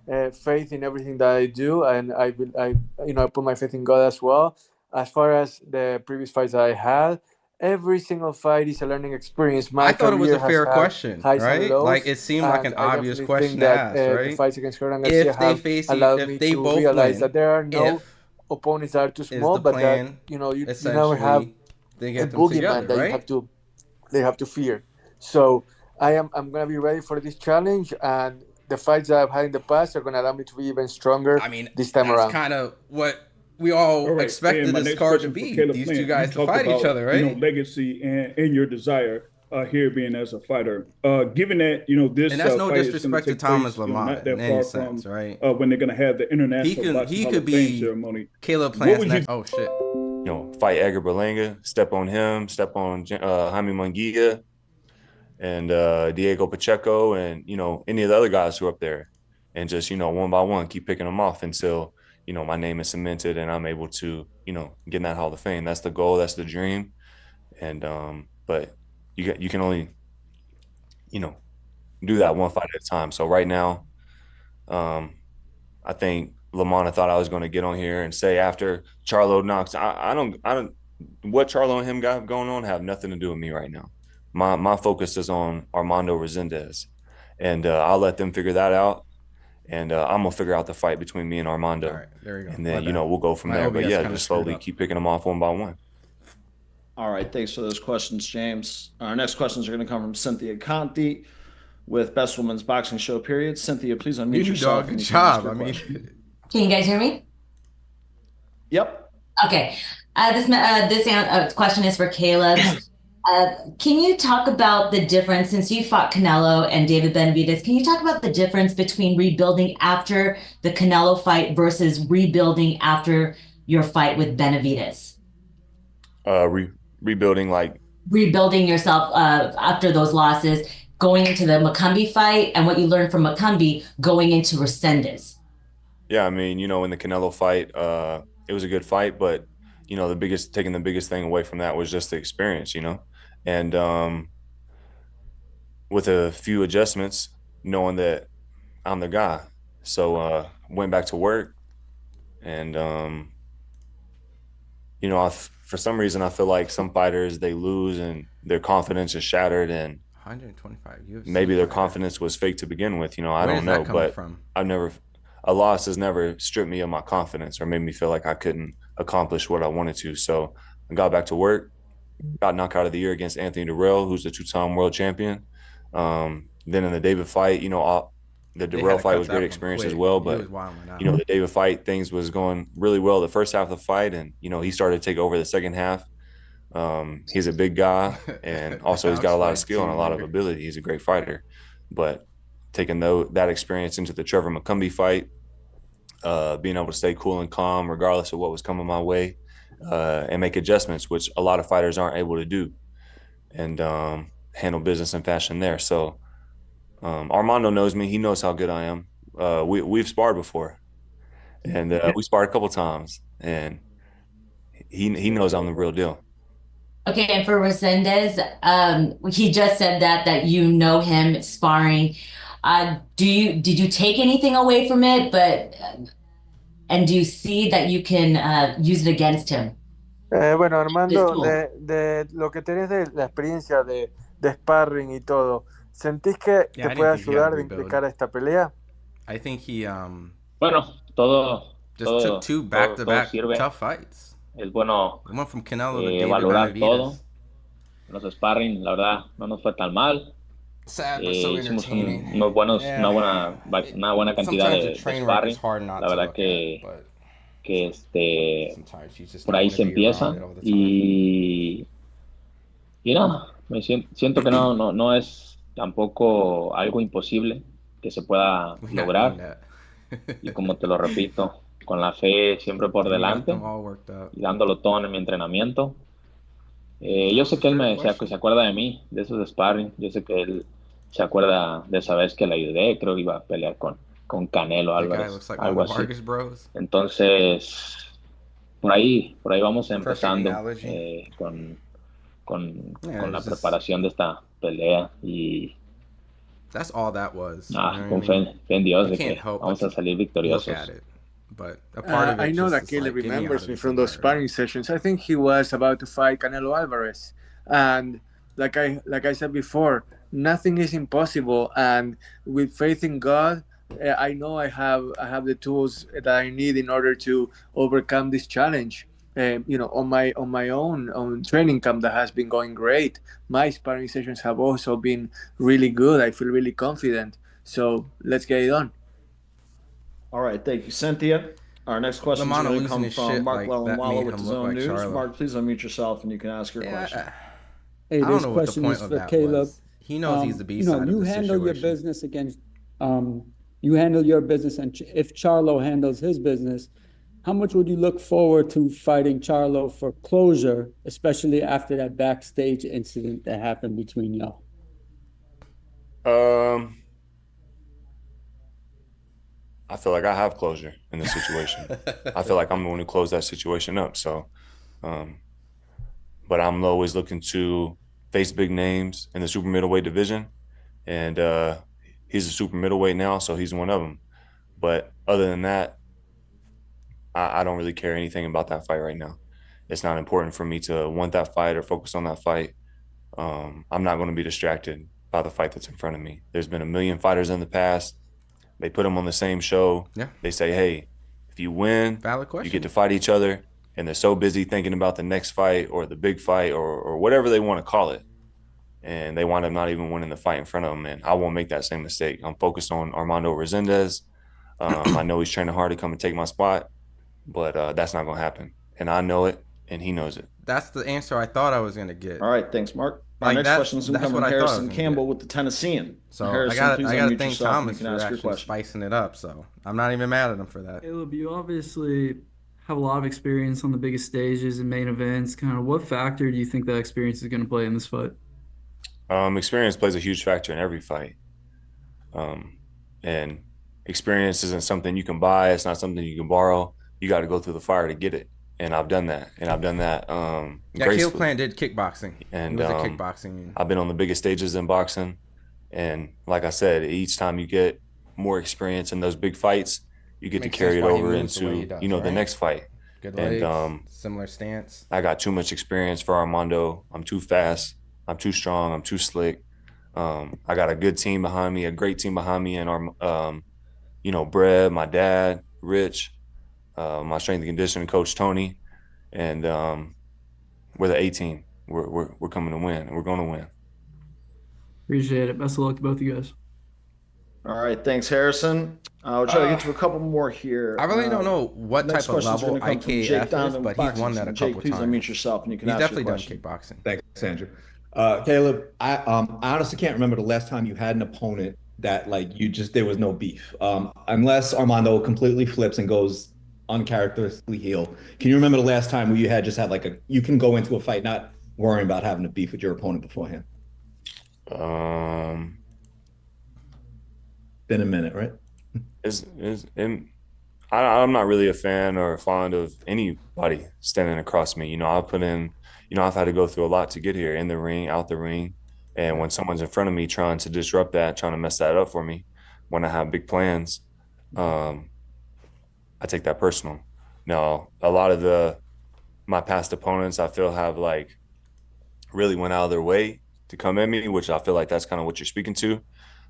have faith in everything that I do, and I put my faith in God as well. As far as the previous fights that I had, every single fight is a learning experience. I thought it was a fair question, right? Like it seemed like an obvious question to ask, right? The fights against Hurd and Garcia if they both realize win, that there are no opponents that are too small, but that you never have a boogeyman that right? they have to fear. So I'm gonna be ready for this challenge, and the fights that I've had in the past are gonna allow me to be even stronger. I mean, this time around. That's kind of what we all expected this card to be. These two guys to fight each other, right? Legacy and your desire here being as a fighter. Given that this and that's no fight disrespect to Thomas LaManna not that in far any sense, right? When they're gonna have the international he could be ceremony. Caleb Plant's next. Oh shit! Fight Edgar Berlanga, step on him, step on Jaime Munguia, and Diego Pacheco, and any of the other guys who are up there, and just one by one keep picking them off until my name is cemented and I'm able to get in that Hall of Fame. That's the goal, that's the dream, and but you can only do that one fight at a time. So right now, I think LaManna thought I was going to get on here and say after Charlo knocks, I don't what Charlo and him got going on have nothing to do with me right now. my focus is on Armando Reséndiz, and I'll let them figure that out. And I'm gonna figure out the fight between me and Armando. All right, there you go. And then we'll go from there. But yeah, just slowly keep picking them off one by one. All right, thanks for those questions, James. Our next questions are going to come from Cynthia Conti with Best Women's Boxing Show, period. Cynthia, please unmute yourself. Good job. Can you guys hear me? Yep. Okay. This question is for Caleb. Can you talk about the difference, since you fought Canelo and David Benavidez, can you talk about the difference between rebuilding after the Canelo fight versus rebuilding after your fight with Benavidez? Rebuilding yourself after those losses, going into the Macumbi fight, and what you learned from Macumbi going into Resendiz. Yeah, I mean, in the Canelo fight, it was a good fight, but taking the biggest thing away from that was just the experience, and with a few adjustments, knowing that I'm the guy. So went back to work, and for some reason, I feel like some fighters, they lose and their confidence is shattered, and 125 UFC maybe their confidence was fake to begin with. I don't know, but a loss has never stripped me of my confidence or made me feel like I couldn't accomplish what I wanted to. So I got back to work, got knockout of the year against Anthony Durrell, who's the two-time world champion. Then in the David fight, the Durrell fight was a great experience as well, but the David fight, things was going really well the first half of the fight, and he started to take over the second half. He's a big guy, and also he's got a lot of skill and a lot of ability. He's a great fighter, but taking that experience into the Trevor Macumbi fight, being able to stay cool and calm regardless of what was coming my way, and make adjustments, which a lot of fighters aren't able to do, and handle business in fashion there. So Armando knows me. He knows how good I am. We've sparred before, and we sparred a couple times, and he knows I'm the real deal. Okay, and for Resendiz, he just said that him sparring. Did you take anything away from it? And do you see that you can use it against him? Bueno, Armando, de lo que tenés de la experiencia de sparring y todo, ¿sentís que te puede ayudar de implicar a esta pelea? I think he bueno, todo took two back-to-back tough fights. Es bueno valorar todo. Los sparring, la verdad, no nos fue tan mal. Hicimos una buena cantidad de sparring. La verdad que por ahí se empieza y nada, siento que no es tampoco algo imposible que se pueda lograr, y como te lo repito, con la fe siempre por delante y dándolo todo en mi entrenamiento. Yo sé que él se acuerda de mí, de esos sparring. Yo sé que él se acuerda de esa vez que le ayudé, creo que iba a pelear con Canelo Álvarez, algo así. Entonces, por ahí vamos empezando con la preparación de esta pelea, y that's all that was. Con fe en Dios de que vamos a salir victoriosos. But a part of it, I know that Caleb remembers me from those sparring sessions. I think he was about to fight Canelo Alvarez, and like I said before, nothing is impossible. And with faith in God, I know I have the tools that I need in order to overcome this challenge. On my own training camp that has been going great. My sparring sessions have also been really good. I feel really confident. So let's get it on. All right, thank you, Cynthia. Our next question is going to come from Mark Lellenwalla with his own news. Charlo. Mark, please unmute yourself and you can ask your question. Hey, this question is for Caleb. He knows he's the B-side of the situation. You handle your business against, you handle your business, and if Charlo handles his business, how much would you look forward to fighting Charlo for closure, especially after that backstage incident that happened between y'all? I feel like I have closure in this situation. I feel like I'm the one who closed that situation up. So, but I'm always looking to face big names in the super middleweight division, and he's a super middleweight now, so he's one of them. But other than that, I don't really care anything about that fight right now. It's not important for me to want that fight or focus on that fight. I'm not going to be distracted by the fight that's in front of me. There's been a million fighters in the past. They put them on the same show. Yeah. They say, hey, if you win, you get to fight each other. And they're so busy thinking about the next fight or the big fight or whatever they want to call it. And they wind up not even winning the fight in front of them. And I won't make that same mistake. I'm focused on Armando Reséndiz. I know he's training hard to come and take my spot, but that's not going to happen. And I know it, and he knows it. That's the answer I thought I was going to get. All right, thanks, Mark. Our next question is coming from Harrison Campbell with the Tennessean. So Harrison, I got to thank Thomas for actually spicing it up. So I'm not even mad at him for that. Caleb, you obviously have a lot of experience on the biggest stages and main events. Kind of what factor do you think that experience is going to play in this fight? Experience plays a huge factor in every fight. And experience isn't something you can buy. It's not something you can borrow. You got to go through the fire to get it. And I've done that. Caleb Plant did kickboxing. And it was a kickboxing. I've been on the biggest stages in boxing. And like I said, each time you get more experience in those big fights, you get to carry it over into, the next fight. Good legs, similar stance. I got too much experience for Armando. I'm too fast. I'm too strong. I'm too slick. I got a good team behind me, a great team behind me, and Brad, my dad, Rich, my strength and conditioning coach Tony, and we're the A team. We're coming to win, and we're going to win. Appreciate it. Best of luck to both of you guys. All right, thanks, Harrison. We'll try to get to a couple more here. I really don't know what type of level IKF is, but he's won that a couple please times. Unmute yourself, and you can he's ask definitely your done kickboxing. Thanks, Andrew. Caleb, I honestly can't remember the last time you had an opponent that there was no beef. Unless Armando completely flips and goes uncharacteristically heel. Can you remember the last time where you you can go into a fight not worrying about having a beef with your opponent beforehand? Been a minute, right? I'm not really a fan or fond of anybody standing across me. I've put in, I've had to go through a lot to get here, in the ring, out the ring. And when someone's in front of me trying to disrupt that, trying to mess that up for me, when I have big plans, I take that personal. Now, a lot of my past opponents, I feel have really went out of their way to come at me, which I feel like that's kind of what you're speaking to.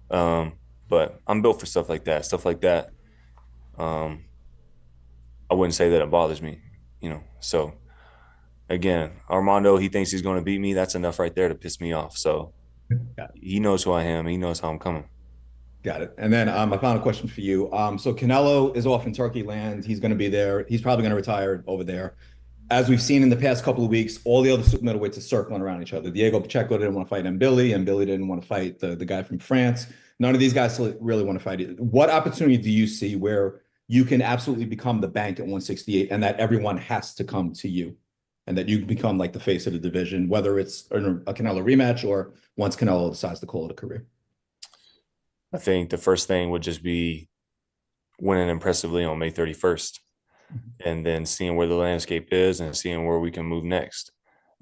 But I'm built for stuff like that. I wouldn't say that it bothers me, So, again, Armando, he thinks he's going to beat me. That's enough right there to piss me off. So he knows who I am. He knows how I'm coming. Got it. And then my final question for you. So Canelo is off in Turkey land. He's going to be there. He's probably going to retire over there. As we've seen in the past couple of weeks, all the other super middleweights are circling around each other. Diego Pacheco didn't want to fight Billy, and Billy didn't want to fight the guy from France. None of these guys really want to fight either. What opportunity do you see where you can absolutely become the bank at 168 and that everyone has to come to you and that you become the face of the division, whether it's a Canelo rematch or once Canelo decides to call it a career? I think the first thing would just be winning impressively on May 31st and then seeing where the landscape is and seeing where we can move next.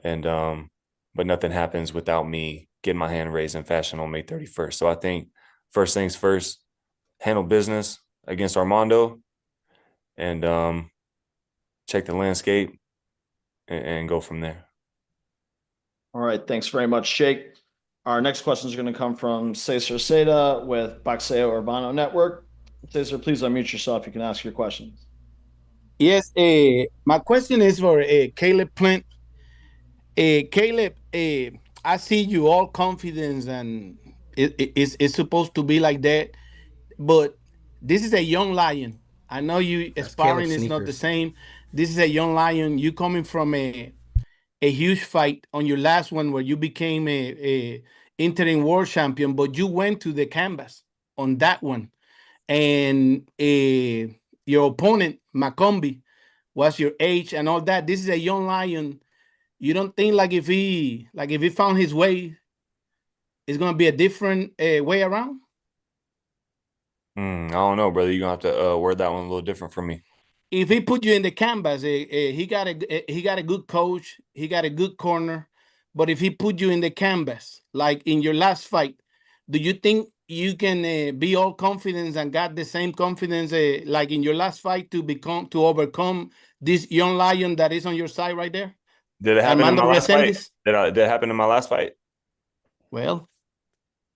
And but nothing happens without me getting my hand raised in fashion on May 31st. So I think first things first, handle business against Armando and check the landscape and go from there. All right. Thanks very much, Sheikh. Our next question is going to come from Cesar Seda with Boxeo Urbano Network. Cesar, please unmute yourself. You can ask your questions. Yes. My question is for Caleb Plant. Caleb, I see you all confidence and it's supposed to be like that, but this is a young lion. I know you sparring is not the same. This is a young lion. You coming from a huge fight on your last one where you became a interim world champion, but you went to the canvas on that one, and your opponent Macombi was your age and all that. This is a young lion. You don't think if he found his way, it's gonna be a different way around? I don't know, brother. You're gonna have to word that one a little different for me. If he put you in the canvas, he got a good coach, he got a good corner. But if he put you in the canvas, like in your last fight, do you think you can be all confidence and got the same confidence like in your last fight to overcome this young lion that is on your side right there? Did it happen in my last fight? Did it happen in my last fight? Well,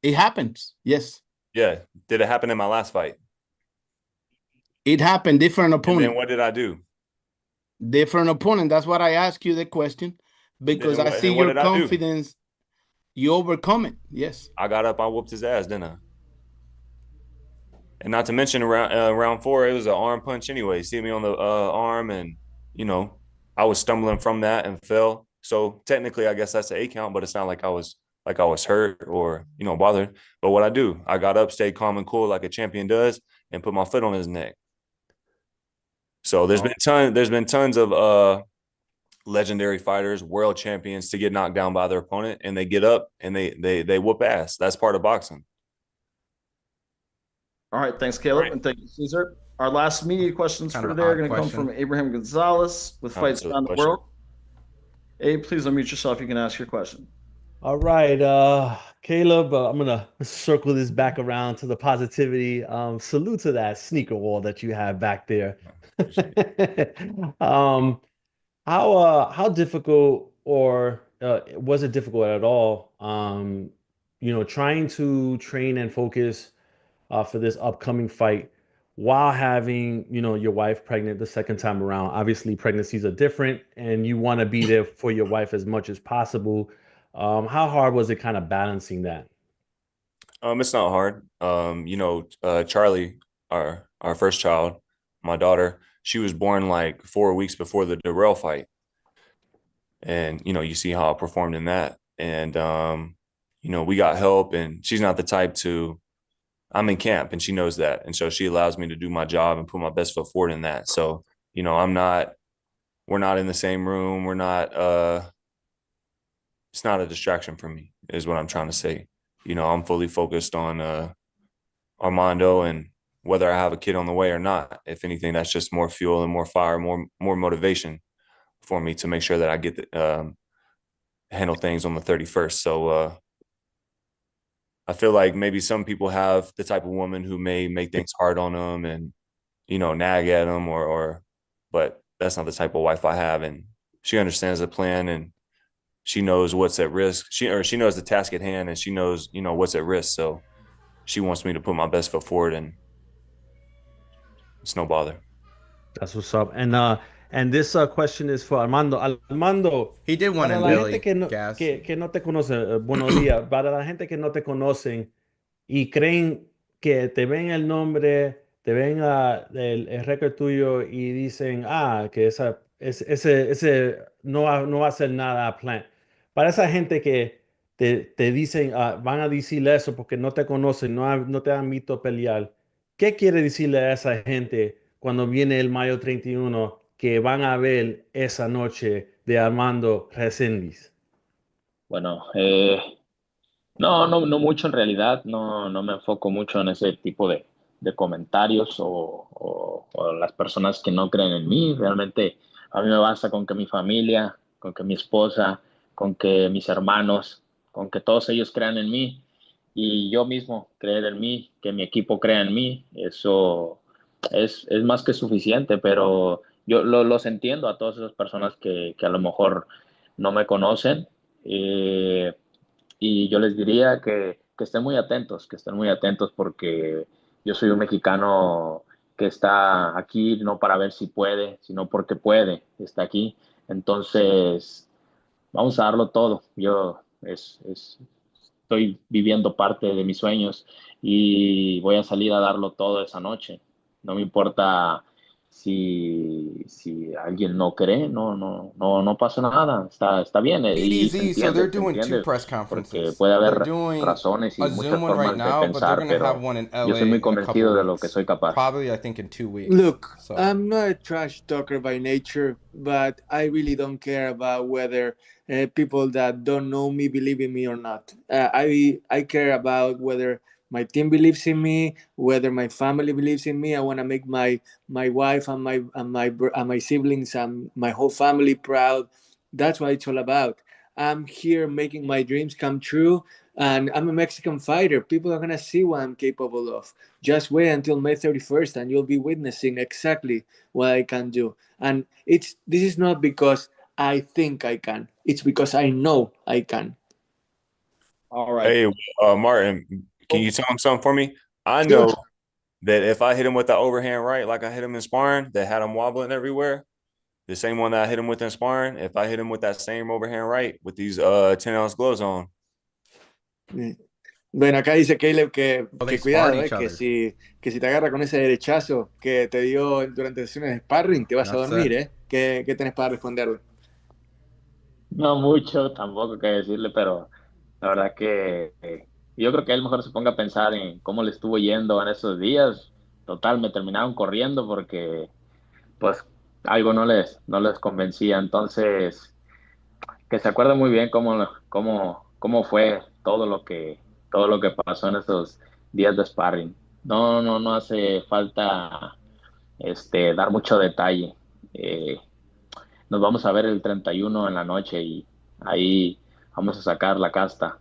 it happens. Yes. Yeah. Did it happen in my last fight? It happened. Different opponent. And then what did I do? Different opponent. That's what I asked you the question, because I see your confidence. You overcome it. Yes. I got up. I whooped his ass, didn't I? And not to mention round 4, it was an arm punch anyway. See me on the arm, and I was stumbling from that and fell. So technically, I guess that's an 8 count, but it's not like I was hurt or bothered. But what I do, I got up, stayed calm and cool like a champion does, and put my foot on his neck. So there's been tons of legendary fighters, world champions, to get knocked down by their opponent, and they get up and they whoop ass. That's part of boxing. All right, thanks, Caleb, and thank you, Caesar. Our last media questions for today are going to come from Abraham Gonzalez with Fights Around the World. Abe, please unmute yourself. You can ask your question. All right, Caleb, I'm going to circle this back around to the positivity. Salute to that sneaker wall that you have back there. How difficult, or was it difficult at all, trying to train and focus for this upcoming fight while having, your wife pregnant the second time around? Obviously, pregnancies are different, and you want to be there for your wife as much as possible. How hard was it kind of balancing that? It's not hard. Charlie, our first child, my daughter, she was born like 4 weeks before the Darrell fight. And, you see how I performed in that. And, we got help, and she's not the type to, I'm in camp, and she knows that. And so she allows me to do my job and put my best foot forward in that. So, we're not in the same room. We're not, it's not a distraction for me, is what I'm trying to say. I'm fully focused on Armando, and whether I have a kid on the way or not. If anything, that's just more fuel and more fire, more motivation for me to make sure that I get handle things on the 31st. So I feel like maybe some people have the type of woman who may make things hard on them and, nag at them but that's not the type of wife I have. And she understands the plan, and she knows what's at risk. She knows the task at hand, and she knows, what's at risk. So she wants me to put my best foot forward, and it's no bother. That's what's up. And this question is for Armando. Armando, he did one in Billy. Que no te conoce, buenos días. Para la gente que no te conocen y creen que te ven el nombre, te ven el récord tuyo y dicen, que ese no va a hacer nada a Plant. Para esa gente que te dicen, van a decirle eso porque no te conocen, no te han visto pelear, ¿qué quiere decirle a esa gente cuando viene el mayo 31 que van a ver esa noche de Armando Reséndiz? Bueno, no mucho en realidad. No me enfoco mucho en ese tipo de comentarios o las personas que no creen en mí. Realmente a mí me basta con que mi familia, con que mi esposa, con que mis hermanos, con que todos ellos crean en mí, y yo mismo creer en mí, que mi equipo crea en mí. Eso es más que suficiente. Pero yo los entiendo a todas esas personas que a lo mejor no me conocen, y yo les diría que estén muy atentos, porque yo soy un mexicano que está aquí no para ver si puede, sino porque puede, está aquí. Entonces, vamos a darlo todo. Yo estoy viviendo parte de mis sueños y voy a salir a darlo todo esa noche. No me importa si alguien no cree, no pasa nada, está bien. Y se entiende, porque puede haber razones y muchas formas de pensar, pero yo soy muy convencido de lo que soy capaz. Look, I'm not a trash talker by nature, but I really don't care about whether people that don't know me believe in me or not. I care about whether my team believes in me, whether my family believes in me. I want to make my wife and my siblings and my whole family proud. That's what it's all about. I'm here making my dreams come true, and I'm a Mexican fighter. People are gonna see what I'm capable of. Just wait until May 31st, and you'll be witnessing exactly what I can do. And this is not because I think I can. It's because I know I can. All right. Hey, Martin, can you tell him something for me? I know that if I hit him with the overhand right, like I hit him in sparring, that had him wobbling everywhere, the same one that I hit him with in sparring, if I hit him with that same overhand right with these 10-ounce gloves on. Bueno, acá dice Caleb que cuidado, que si te agarra con ese derechazo que te dio durante sesiones de sparring, te vas a dormir, ¿Qué tenés para responderle? No mucho, tampoco que decirle, pero la verdad que yo creo que él mejor se ponga a pensar en cómo le estuvo yendo en esos días. Total, me terminaron corriendo porque pues algo no les convencía. Entonces, que se acuerde muy bien cómo fue todo lo que pasó en esos días de sparring. No hace falta dar mucho detalle. Nos vamos a ver el 31 en la noche y ahí vamos a sacar la casta.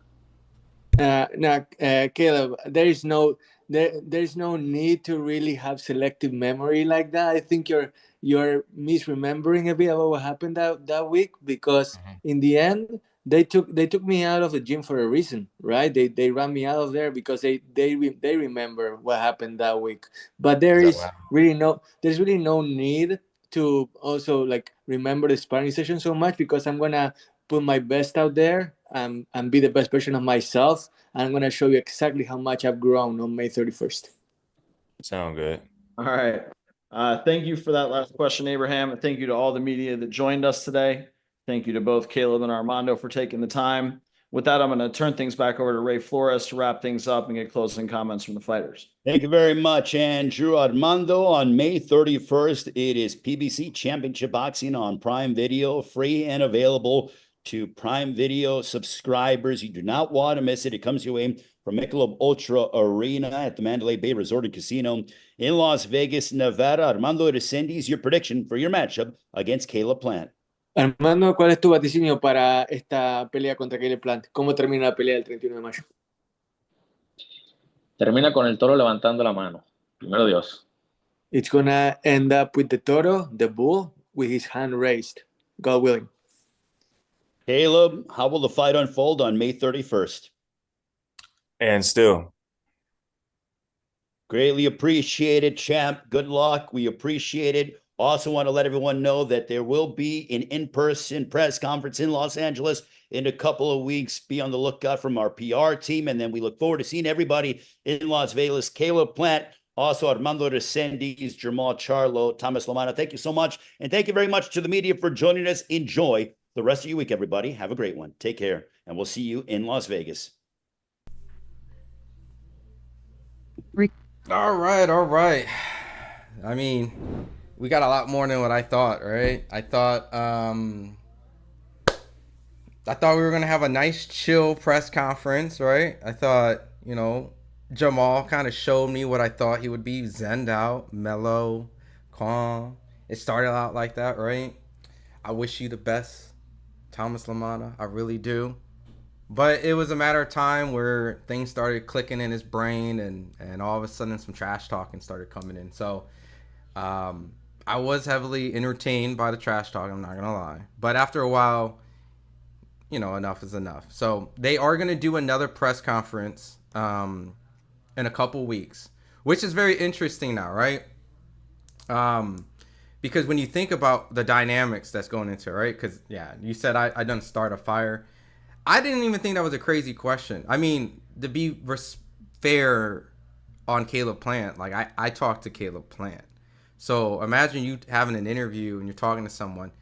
Caleb, there's no need to really have selective memory like that. I think you're misremembering a bit about what happened that week, because in the end they took me out of the gym for a reason, right? They ran me out of there because they remember what happened that week. But there's really no need to also like remember the sparring session so much, because I'm gonna put my best out there and be the best version of myself. I'm going to show you exactly how much I've grown on May 31st. Sound good. All right. Thank you for that last question, Abraham. And thank you to all the media that joined us today. Thank you to both Caleb and Armando for taking the time. With that, I'm going to turn things back over to Ray Flores to wrap things up and get closing comments from the fighters. Thank you very much, Andrew. Armando, on May 31st, it is PBC Championship Boxing on Prime Video, free and available to Prime Video subscribers. You do not want to miss it. It comes your way from Michelob ULTRA Arena at the Mandalay Bay Resort and Casino in Las Vegas, Nevada. Armando Reséndiz, your prediction for your matchup against Caleb Plant. Armando, ¿cuál es tu vaticinio para esta pelea contra Caleb Plant? ¿Cómo termina la pelea del 31 de mayo? Termina con el toro levantando la mano. Primero Dios. It's gonna end up with the toro, the bull, with his hand raised. God willing. Caleb, how will the fight unfold on May 31st? And still. Greatly appreciated, champ. Good luck. We appreciate it. Also want to let everyone know that there will be an in-person press conference in Los Angeles in a couple of weeks. Be on the lookout from our PR team. And then we look forward to seeing everybody in Las Vegas. Caleb Plant, also Armando Reséndiz, Jermall Charlo, Thomas LaManna. Thank you so much. And thank you very much to the media for joining us. Enjoy the rest of your week, everybody. Have a great one. Take care. And we'll see you in Las Vegas. All right. I mean, we got a lot more than what I thought, right? I thought we were going to have a nice chill press conference, right? I thought, Jermall kind of showed me what I thought he would be. Zenned out, mellow, calm. It started out like that, right? I wish you the best, Thomas LaManna. I really do. But it was a matter of time where things started clicking in his brain, and all of a sudden some trash talking started coming in. So I was heavily entertained by the trash talk, I'm not going to lie. But after a while, enough is enough. So they are going to do another press conference in a couple weeks, which is very interesting now, right? Because when you think about the dynamics that's going into it, right? Because, you said I done start a fire. I didn't even think that was a crazy question. I mean, to be fair on Caleb Plant, like I talked to Caleb Plant. So imagine you having an interview and you're talking to someone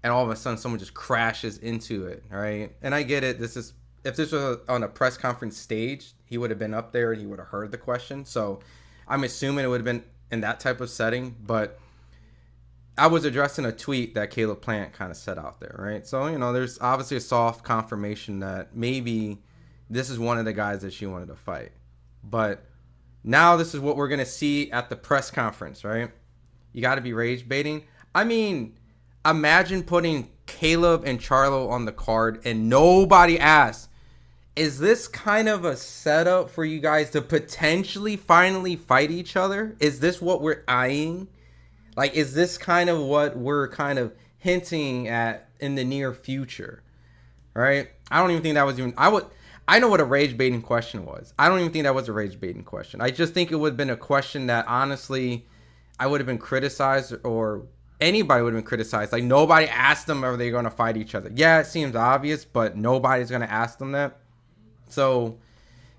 and all of a sudden someone just crashes into it, right? And I get it. If this was on a press conference stage, he would have been up there and he would have heard the question. So I'm assuming it would have been in that type of setting, but I was addressing a tweet that Caleb Plant kind of set out there, right? So, there's obviously a soft confirmation that maybe this is one of the guys that she wanted to fight. But now this is what we're going to see at the press conference, right? You got to be rage baiting. I mean, imagine putting Caleb and Charlo on the card and nobody asks, is this kind of a setup for you guys to potentially finally fight each other? Is this what we're eyeing? Like, is this kind of what we're kind of hinting at in the near future, right? I don't even think that was even, I know what a rage baiting question was. I don't even think that was a rage baiting question. I just think it would have been a question that honestly I would have been criticized, or anybody would have been criticized. Like, nobody asked them, are they going to fight each other? Yeah, it seems obvious, but nobody's going to ask them that. So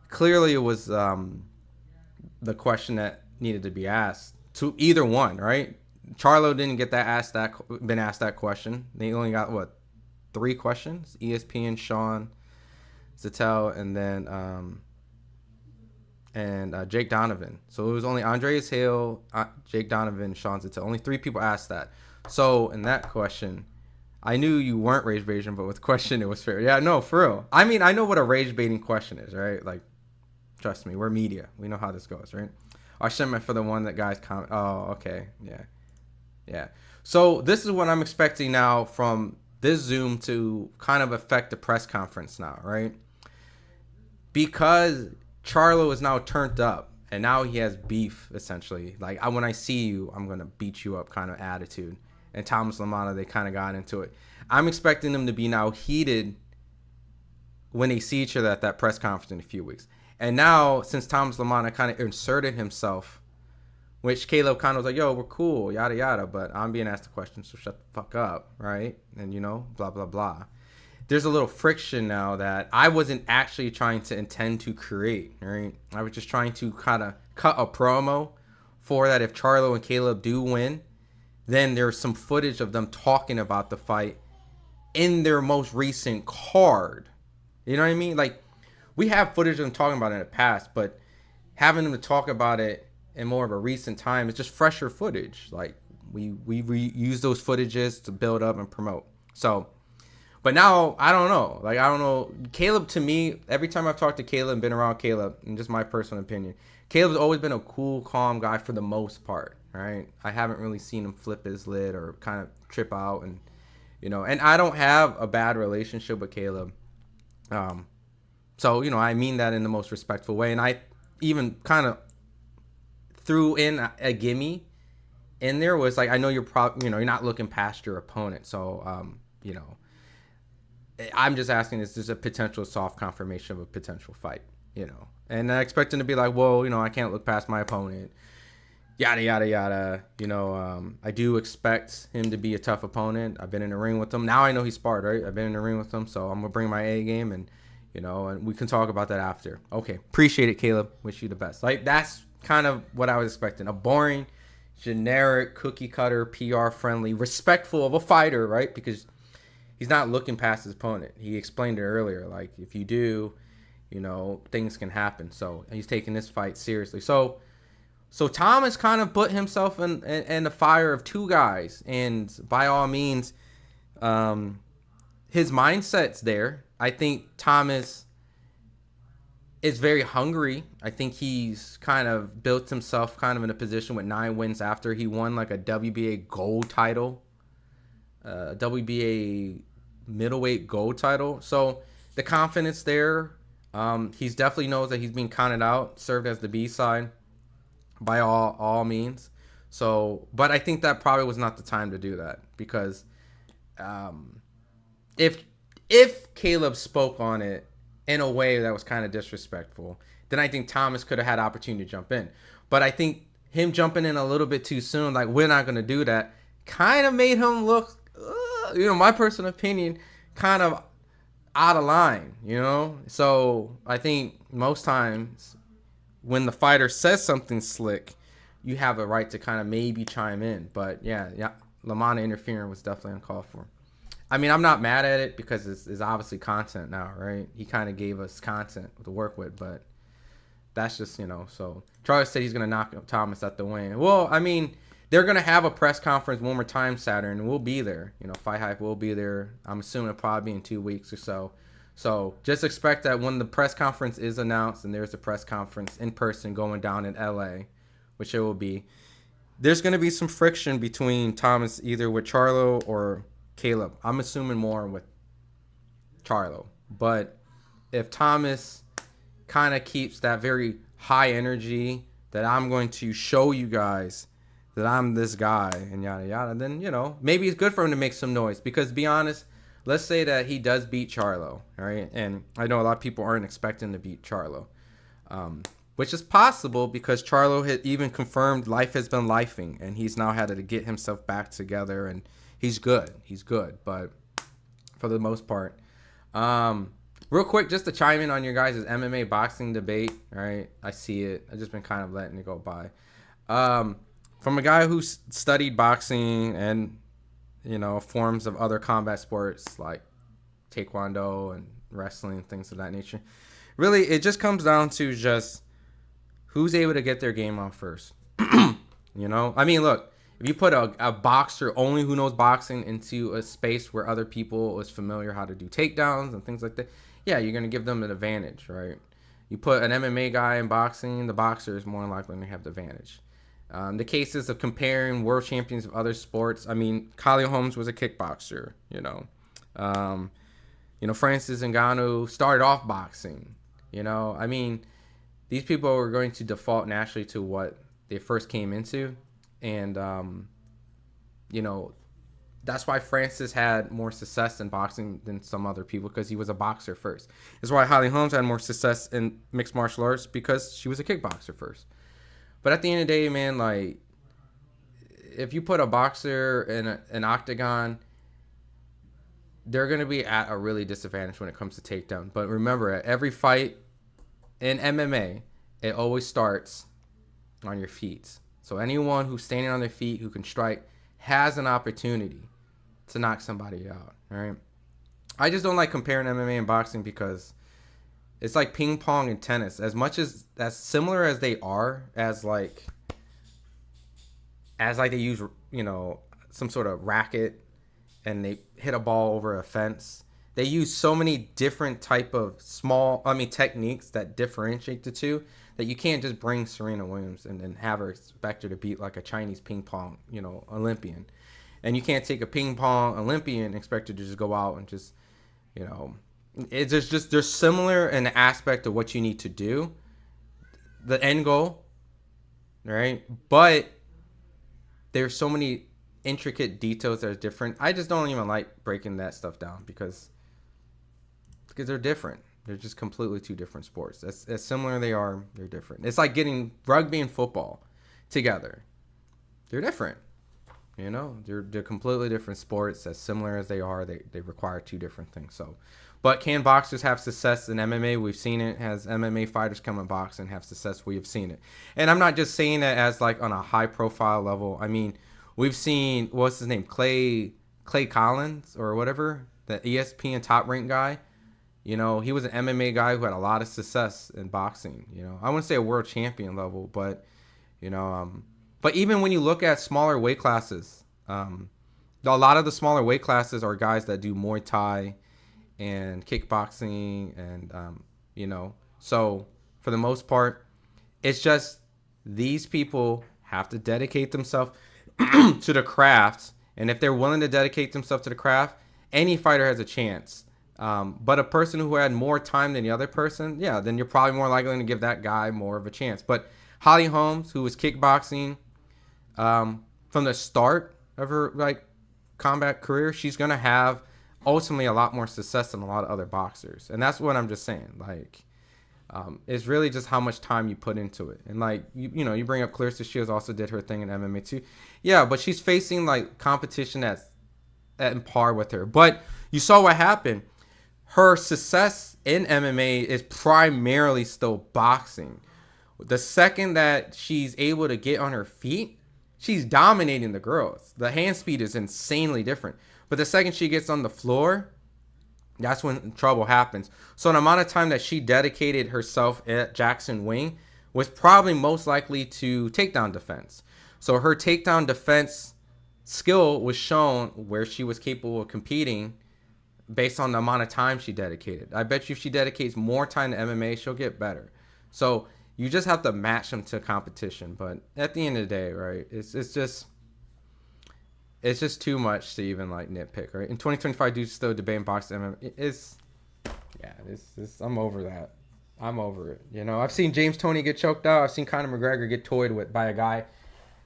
clearly it was the question that needed to be asked to either one, right? Charlo didn't get asked that question. They only got, what, 3 questions? ESPN, Sean, Zattel, and then Jake Donovan. So it was only Andreas Hale, Jake Donovan, Sean Zattel. Only 3 people asked that. So in that question, I knew you weren't rage baiting, but with the question, it was fair. Yeah, no, for real. I mean, I know what a rage baiting question is, right? Like, trust me, we're media. We know how this goes, right? I shouldn't have for the one that guys comment. Oh, okay. Yeah. So this is what I'm expecting now from this Zoom to kind of affect the press conference now, right? Because Charlo is now turned up and now he has beef, essentially. Like, when I see you, I'm going to beat you up kind of attitude. And Thomas LaManna, they kind of got into it. I'm expecting them to be now heated when they see each other at that press conference in a few weeks. And now, since Thomas LaManna kind of inserted himself, which Caleb kind of was like, yo, we're cool, yada, yada, but I'm being asked a question, so shut the fuck up, right? And, blah, blah, blah. There's a little friction now that I wasn't actually trying to intend to create, right? I was just trying to kind of cut a promo for that. If Charlo and Caleb do win, then there's some footage of them talking about the fight in their most recent card. You know what I mean? Like, we have footage of them talking about it in the past, but having them to talk about it in more of a recent time is just fresher footage. Like, we reuse those footages to build up and promote. So, but now, I don't know. Like, I don't know. Caleb, to me, every time I've talked to Caleb and been around Caleb, and just my personal opinion, Caleb's always been a cool, calm guy for the most part, right? I haven't really seen him flip his lid or kind of trip out, and, and I don't have a bad relationship with Caleb. So, I mean that in the most respectful way. And I even kind of threw in a gimme in there, was like, I know you're you're not looking past your opponent. So, I'm just asking, is this a potential soft confirmation of a potential fight, And I expect him to be like, well, I can't look past my opponent, yada, yada, yada. I do expect him to be a tough opponent. I've been in the ring with him. Now I know he's sparred, right? I've been in the ring with him, so I'm going to bring my A game, and, and we can talk about that after. Okay, appreciate it, Caleb. Wish you the best. Like, that's kind of what I was expecting. A boring, generic, cookie-cutter, PR-friendly, respectful of a fighter, right? Because he's not looking past his opponent. He explained it earlier. Like, if you do, things can happen. So he's taking this fight seriously. So Thomas kind of put himself in the fire of 2 guys. And by all means, his mindset's there. I think Thomas is very hungry. I think he's kind of built himself kind of in a position with 9 wins after he won like a WBA gold title, WBA middleweight gold title. So the confidence there. He's definitely knows that he's being counted out, served as the B side by all means. So, but I think that probably was not the time to do that, because if Caleb spoke on it in a way that was kind of disrespectful, then I think Thomas could have had opportunity to jump in. But I think him jumping in a little bit too soon, like, we're not going to do that, kind of made him look, my personal opinion, kind of out of line, So I think most times when the fighter says something slick, you have a right to kind of maybe chime in. But yeah, LaManna interfering was definitely uncalled for. I mean, I'm not mad at it because it's obviously content now, right? He kind of gave us content to work with, but that's just, so Charlie said he's going to knock Thomas at the win. Well, I mean, they're going to have a press conference one more time Saturday, and we'll be there. FightHype will be there. I'm assuming it'll probably be in 2 weeks or so. So just expect that when the press conference is announced, and there's a press conference in person going down in LA, which it will be, there's going to be some friction between Thomas, either with Charlo or Caleb. I'm assuming more with Charlo. But if Thomas kind of keeps that very high energy that I'm going to show you guys that I'm this guy and yada yada, then maybe it's good for him to make some noise, because to be honest, let's say that he does beat Charlo, all right? And I know a lot of people aren't expecting to beat Charlo, which is possible because Charlo had even confirmed life has been lifing, and he's now had to get himself back together, and he's good. He's good, but for the most part. Real quick, just to chime in on your guys' MMA boxing debate, all right? I see it. I've just been kind of letting it go by. From a guy who studied boxing and, you know, forms of other combat sports like taekwondo and wrestling and things of that nature. Really, it just comes down to just who's able to get their game off first. You know? I mean, look, if you put a boxer only who knows boxing into a space where other people is familiar how to do takedowns and things like that, yeah, you're going to give them an advantage, right? You put an MMA guy in boxing, the boxer is more likely to have the advantage. The cases of comparing world champions of other sports, I mean, Kali Holmes was a kickboxer, you know. Francis Ngannou started off boxing, you know. I mean, these people are going to default naturally to what they first came into. And, you know, that's why Francis had more success in boxing than some other people, because he was a boxer first. That's why Holly Holmes had more success in mixed martial arts, because she was a kickboxer first. But at the end of the day, man, like, if you put a boxer in an octagon, they're going to be at a really disadvantage when it comes to takedown. But remember, at every fight in MMA, it always starts on your feet. So anyone who's standing on their feet, who can strike, has an opportunity to knock somebody out, right? I just don't like comparing MMA and boxing because it's like ping pong and tennis. As much as similar as they are, as like they use, you know, some sort of racket and they hit a ball over a fence. They use so many different type of techniques that differentiate the two, that you can't just bring Serena Williams and have her expect her to beat like a Chinese ping pong, you know, Olympian. And you can't take a ping pong Olympian and expect her to just go out and just, you know, it's just they're similar in the aspect of what you need to do, the end goal, right? But there's so many intricate details that are different. I just don't even like breaking that stuff down because they're different. They're just completely two different sports. As similar they are, they're different. It's like getting rugby and football together. They're different. You know, they're completely different sports. As similar as they are, they require two different things. So, but can boxers have success in MMA? We've seen it. Has MMA fighters come in boxing and have success? We have seen it. And I'm not just saying that as like on a high profile level. I mean, we've seen, what's his name? Clay Collins or whatever, the ESPN Top Rank guy. You know, he was an MMA guy who had a lot of success in boxing. You know, I wouldn't say a world champion level, but, you know, but even when you look at smaller weight classes, a lot of the smaller weight classes are guys that do Muay Thai and kickboxing and, you know, so for the most part, it's just these people have to dedicate themselves to the craft. And if they're willing to dedicate themselves to the craft, any fighter has a chance. But a person who had more time than the other person, yeah, then you're probably more likely to give that guy more of a chance. But Holly Holmes, who was kickboxing from the start of her like combat career, she's gonna have ultimately a lot more success than a lot of other boxers. And that's what I'm just saying. Like, it's really just how much time you put into it. And like you know, you bring up Clarissa Shields also did her thing in MMA too. Yeah, but she's facing like competition that's at par with her. But you saw what happened. Her success in MMA is primarily still boxing. The second that she's able to get on her feet, she's dominating the girls. The hand speed is insanely different. But the second she gets on the floor, that's when trouble happens. So the amount of time that she dedicated herself at Jackson Wing was probably most likely to takedown defense. So her takedown defense skill was shown where she was capable of competing based on the amount of time she dedicated. I bet you if she dedicates more time to MMA, she'll get better. So you just have to match them to competition. But at the end of the day, right, it's just too much to even like nitpick, right? In 2025, dudes still debating boxing MMA. I'm over that. I'm over it. You know, I've seen James Toney get choked out. I've seen Conor McGregor get toyed with by a guy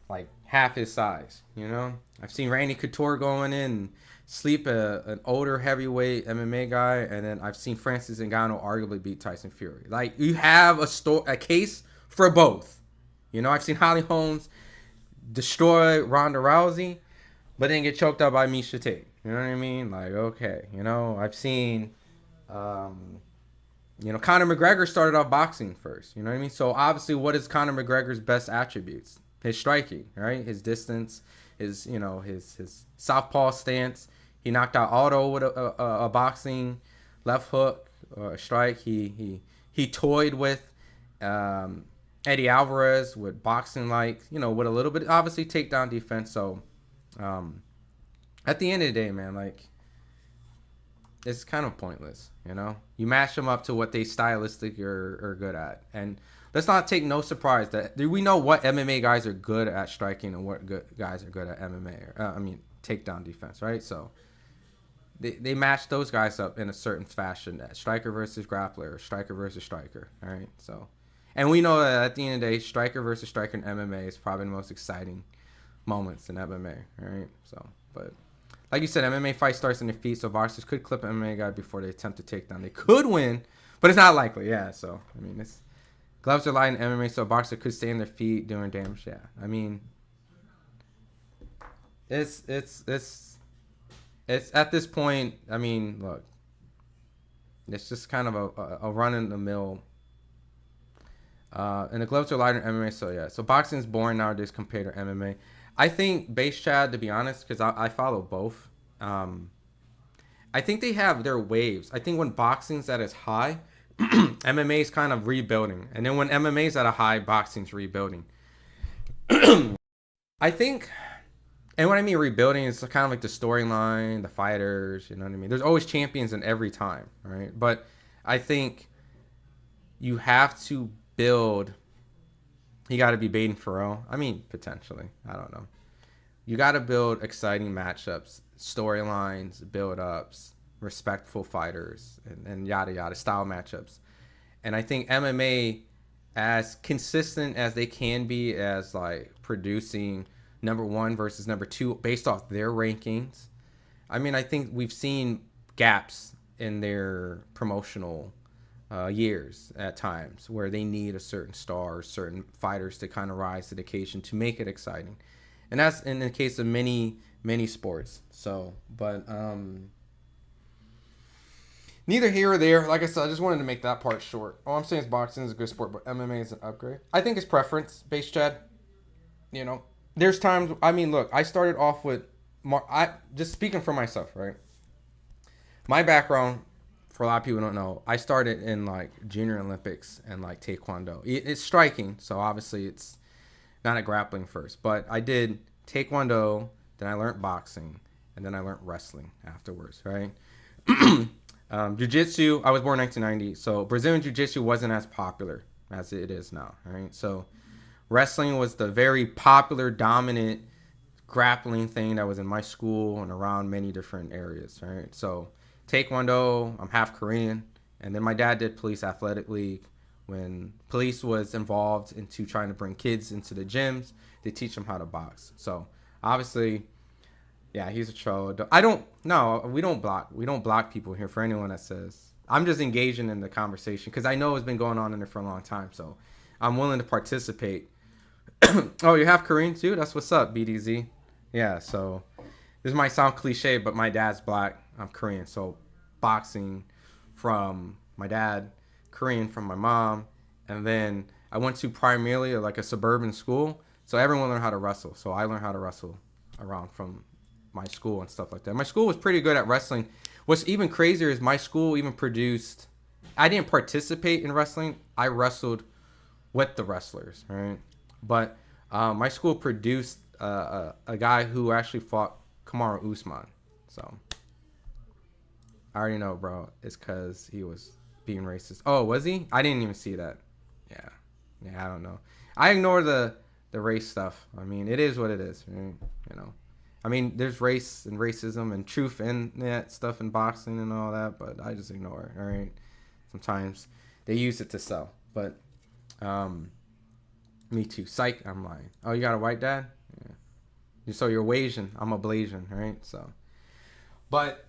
like half his size. You know, I've seen Randy Couture going in and sleep an older heavyweight MMA guy, and then I've seen Francis Ngannou arguably beat Tyson Fury. Like, you have a case for both. You know, I've seen Holly Holmes destroy Ronda Rousey, but then get choked out by Miesha Tate. You know what I mean? Like, okay, you know, I've seen, you know, Conor McGregor started off boxing first. You know what I mean? So obviously, what is Conor McGregor's best attributes? His striking, right? His distance, his, you know, his southpaw stance. He knocked out Aldo with a boxing left hook or a strike. He toyed with Eddie Alvarez with boxing, like, you know, with a little bit, obviously, takedown defense. So at the end of the day, man, like, it's kind of pointless, you know? You match them up to what they stylistically are good at. And let's not take no surprise that we know what MMA guys are good at striking and what good guys are good at MMA. Takedown defense, right? So they match those guys up in a certain fashion. Striker versus grappler, or striker versus striker, all right? So, and we know that at the end of the day, striker versus striker in MMA is probably the most exciting moments in MMA, all right? So, but like you said, MMA fight starts in their feet, so boxers could clip an MMA guy before they attempt to take down. They could win, but it's not likely. Yeah, so I mean, it's gloves are light in MMA, so a boxer could stay on their feet doing damage. Yeah, I mean, it's at this point. I mean, look, it's just kind of a run in the mill. And the gloves are lighter in MMA, so yeah. So boxing is boring nowadays compared to MMA. I think Base Chad, to be honest, because I follow both. I think they have their waves. I think when boxing's at its high, MMA is kind of rebuilding, and then when MMA is at a high, boxing's rebuilding. I think, and what I mean rebuilding is kind of like the storyline, the fighters. You know what I mean? There's always champions in every time, right? But I think you have to build. You got to be Baden Farrell. I mean, potentially. I don't know. You got to build exciting matchups, storylines, build-ups, respectful fighters, and yada, yada, style matchups. And I think MMA, as consistent as they can be as, like, producing number 1 versus number 2 based off their rankings, I mean, I think we've seen gaps in their promotional years at times where they need a certain star or certain fighters to kind of rise to the occasion to make it exciting. And that's in the case of many sports. So, but neither here or there. Like I said, I just wanted to make that part short. All I'm saying is boxing is a good sport, but MMA is an upgrade. I think it's preference, Base Chad. You know, there's times, I mean, look, I started off with, just speaking for myself, right? My background, for a lot of people who don't know, I started in like Junior Olympics and like Taekwondo. It's striking, so obviously it's not a grappling first. But I did Taekwondo, then I learned boxing, and then I learned wrestling afterwards, right? Jiu-Jitsu, I was born in 1990, so Brazilian Jiu-Jitsu wasn't as popular as it is now, right? So wrestling was the very popular, dominant grappling thing that was in my school and around many different areas, right? So Taekwondo, I'm half Korean, and then my dad did Police Athletic League. When police was involved into trying to bring kids into the gyms, they teach them how to box. So obviously, yeah, he's a troll. We don't block people here for anyone that says. I'm just engaging in the conversation because I know it's been going on in there for a long time. So I'm willing to participate. Oh, you're half Korean too? That's what's up, BDZ. Yeah, so this might sound cliche, but my dad's black. I'm Korean, so boxing from my dad, Korean from my mom, and then I went to primarily like a suburban school, so everyone learned how to wrestle. So I learned how to wrestle around from my school and stuff like that. My school was pretty good at wrestling. What's even crazier is my school even produced, I didn't participate in wrestling, I wrestled with the wrestlers, right? But my school produced a guy who actually fought Kamaru Usman, so I already know, bro. It's because he was being racist. Oh, was he? I didn't even see that. Yeah, I don't know. I ignore the race stuff. I mean, it is what it is. Right? You know, I mean, there's race and racism and truth in that stuff in boxing and all that, but I just ignore it. All right. Sometimes they use it to sell, but me too. Psych. I'm lying. Oh, you got a white dad? Yeah. So you're Asian. I'm a Blasian, right? So. But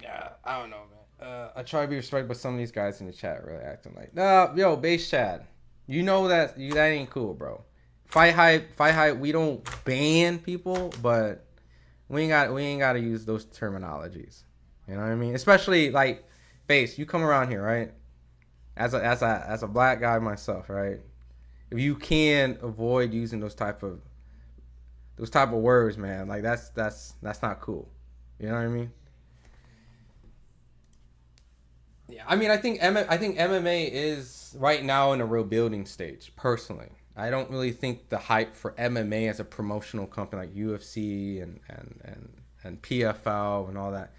yeah, I don't know, man. I try to be respectful, but some of these guys in the chat really acting like, nah, yo, base Chad, you know that ain't cool, bro. FightHype, we don't ban people, but we ain't got to use those terminologies. You know what I mean? Especially like base, you come around here, right? As a black guy myself, right? If you can avoid using those type of words, man, like that's not cool. You know what I mean? Yeah, I mean, I think MMA is right now in a real building stage. Personally, I don't really think the hype for MMA as a promotional company like UFC and PFL and all that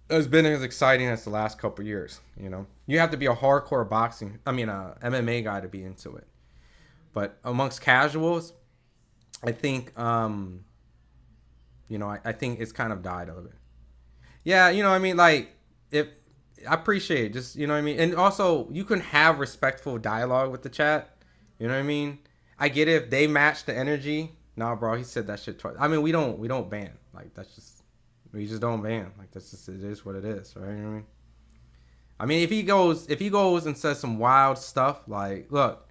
has been as exciting as the last couple of years. You know, you have to be a hardcore MMA guy to be into it. But amongst casuals, I think I think it's kind of died a little bit. Yeah, you know what I mean? Like, if I appreciate it, just, you know what I mean? And also, you can have respectful dialogue with the chat. You know what I mean? I get it if they match the energy. Nah, bro, he said that shit twice. I mean, we don't ban. Like, we just don't ban. Like, that's just, it is what it is, right? You know what I mean? I mean, if he goes and says some wild stuff, like, look,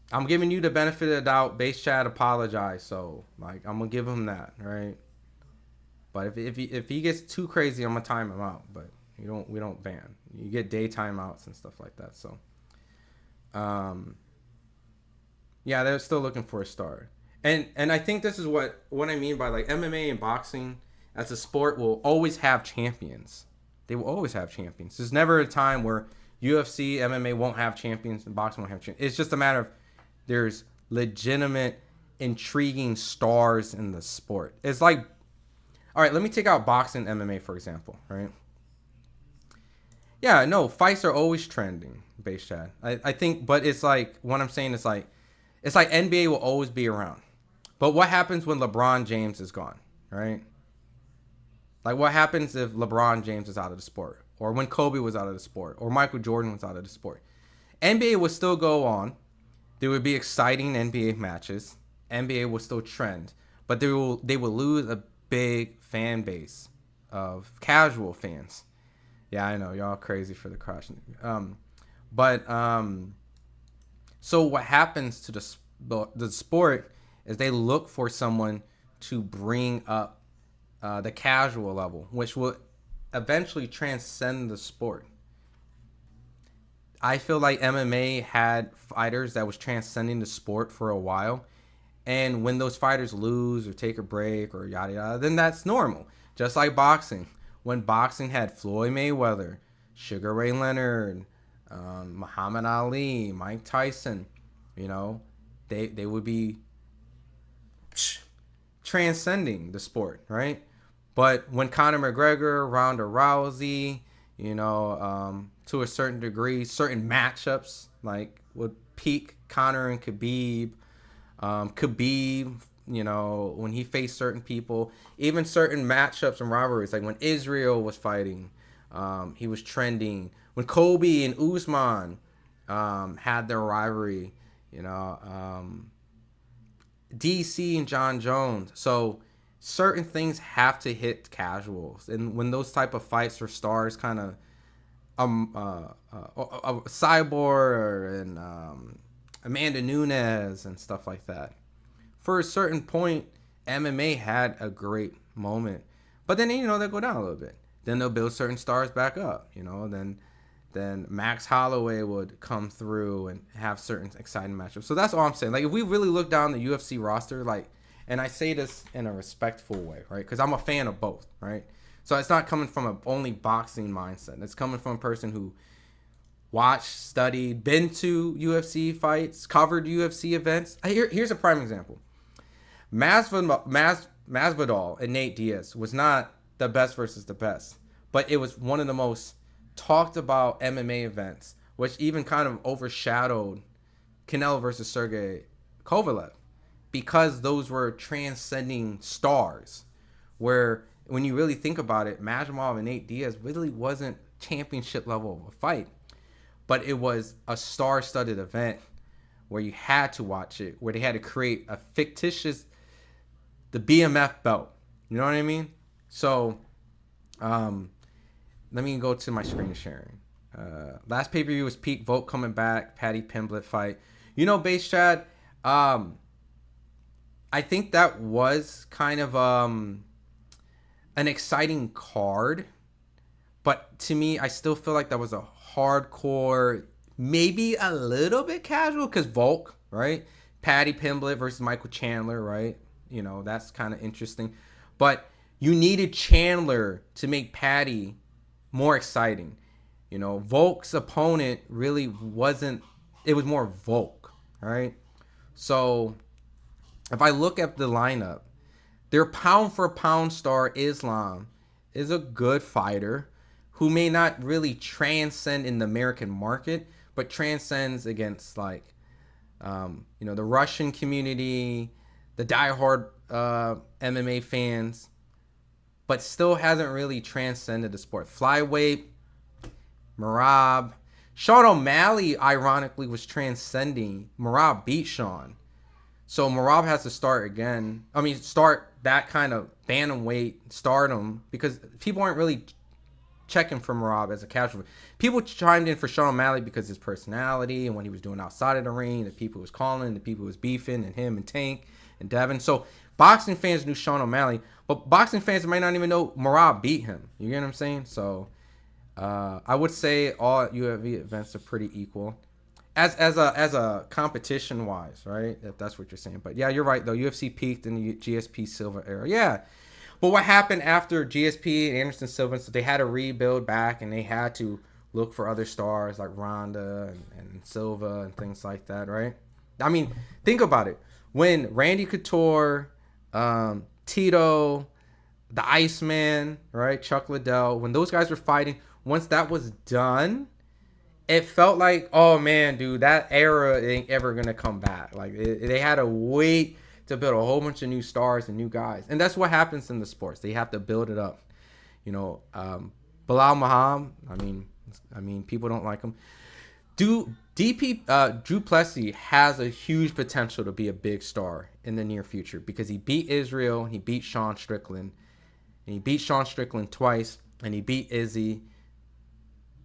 I'm giving you the benefit of the doubt. Base chat apologize, so like I'm gonna give him that, right? But if he gets too crazy, I'm gonna time him out. But we don't ban. You get day timeouts and stuff like that. So, yeah, they're still looking for a star, and I think this is what I mean by like MMA and boxing as a sport will always have champions. They will always have champions. There's never a time where UFC, MMA won't have champions and boxing won't have champions. It's just a matter of there's legitimate, intriguing stars in the sport. It's like, all right, let me take out boxing and MMA, for example, right? Yeah, no, fights are always trending, base chat. I think, but it's like, what I'm saying is like, it's like NBA will always be around. But what happens when LeBron James is gone, right? Like, what happens if LeBron James is out of the sport? Or when Kobe was out of the sport? Or Michael Jordan was out of the sport? NBA would still go on. There would be exciting NBA matches. NBA will still trend, but they will lose a big fan base of casual fans. Yeah, I know y'all crazy for the crash. So what happens to the sport is they look for someone to bring up the casual level, which will eventually transcend the sport. I feel like MMA had fighters that was transcending the sport for a while. And when those fighters lose or take a break or yada yada, then that's normal. Just like boxing. When boxing had Floyd Mayweather, Sugar Ray Leonard, Muhammad Ali, Mike Tyson, you know, they would be transcending the sport, right? But when Conor McGregor, Ronda Rousey, you know, to a certain degree, certain matchups like would peak Conor and Khabib. Khabib, you know, when he faced certain people, even certain matchups and rivalries, like when Israel was fighting, he was trending. When Kobe and Usman had their rivalry, you know, DC and John Jones. So certain things have to hit casuals, and when those type of fights or stars kind of Cyborg and Amanda Nunes and stuff like that. For a certain point, MMA had a great moment, but then, you know, they'll go down a little bit. Then they'll build certain stars back up, you know. Then Max Holloway would come through and have certain exciting matchups. So that's all I'm saying. Like, if we really look down the UFC roster, like, and I say this in a respectful way, right? Because I'm a fan of both, right? So it's not coming from a only boxing mindset. It's coming from a person who watched, studied, been to UFC fights, covered UFC events. Here's a prime example. Masvidal and Nate Diaz was not the best versus the best, but it was one of the most talked about MMA events, which even kind of overshadowed Canelo versus Sergey Kovalev, because those were transcending stars, where when you really think about it, Masvidal and Nate Diaz really wasn't championship level of a fight, but it was a star-studded event where you had to watch it, where they had to create a fictitious the BMF belt. You know what I mean? So, let me go to my screen sharing. Last pay-per-view was Pete Volk coming back, Paddy Pimblett fight. You know, Base Chad, I think that was kind of an exciting card. But to me, I still feel like that was a hardcore, maybe a little bit casual, because Volk, right? Paddy Pimblett versus Michael Chandler, right? You know, that's kind of interesting. But you needed Chandler to make Paddy more exciting. You know, Volk's opponent really wasn't, it was more Volk, all right? So if I look at the lineup, their pound for pound star Islam is a good fighter who may not really transcend in the American market, but transcends against like, you know, the Russian community, the diehard MMA fans, but still hasn't really transcended the sport. Flyweight, Merab. Sean O'Malley, ironically, was transcending. Merab beat Sean. So Merab has to start again. I mean, start that kind of bantamweight stardom, because people aren't really checking for Merab as a casual. People chimed in for Sean O'Malley because of his personality and what he was doing outside of the ring, the people was calling, the people was beefing, and him and Tank and Devin. So boxing fans knew Sean O'Malley, but boxing fans might not even know Merab beat him. You get what I'm saying? So I would say all UFC events are pretty equal as a competition wise, right? If that's what you're saying. But yeah, you're right though. UFC peaked in the GSP Silva era. Yeah. But what happened after GSP and Anderson Silva? So they had to rebuild back, and they had to look for other stars like Ronda and Silva and things like that, right? I mean, think about it. When Randy Couture, Tito, the Iceman, right, Chuck Liddell, when those guys were fighting, once that was done, it felt like, oh man, dude, that era ain't ever gonna come back. Like they had to wait to build a whole bunch of new stars and new guys, and that's what happens in the sports. They have to build it up. You know, Bilal Muhammad. I mean, people don't like him. Drew Plessis has a huge potential to be a big star in the near future because he beat Israel, he beat Sean Strickland, and he beat Sean Strickland twice, and he beat Izzy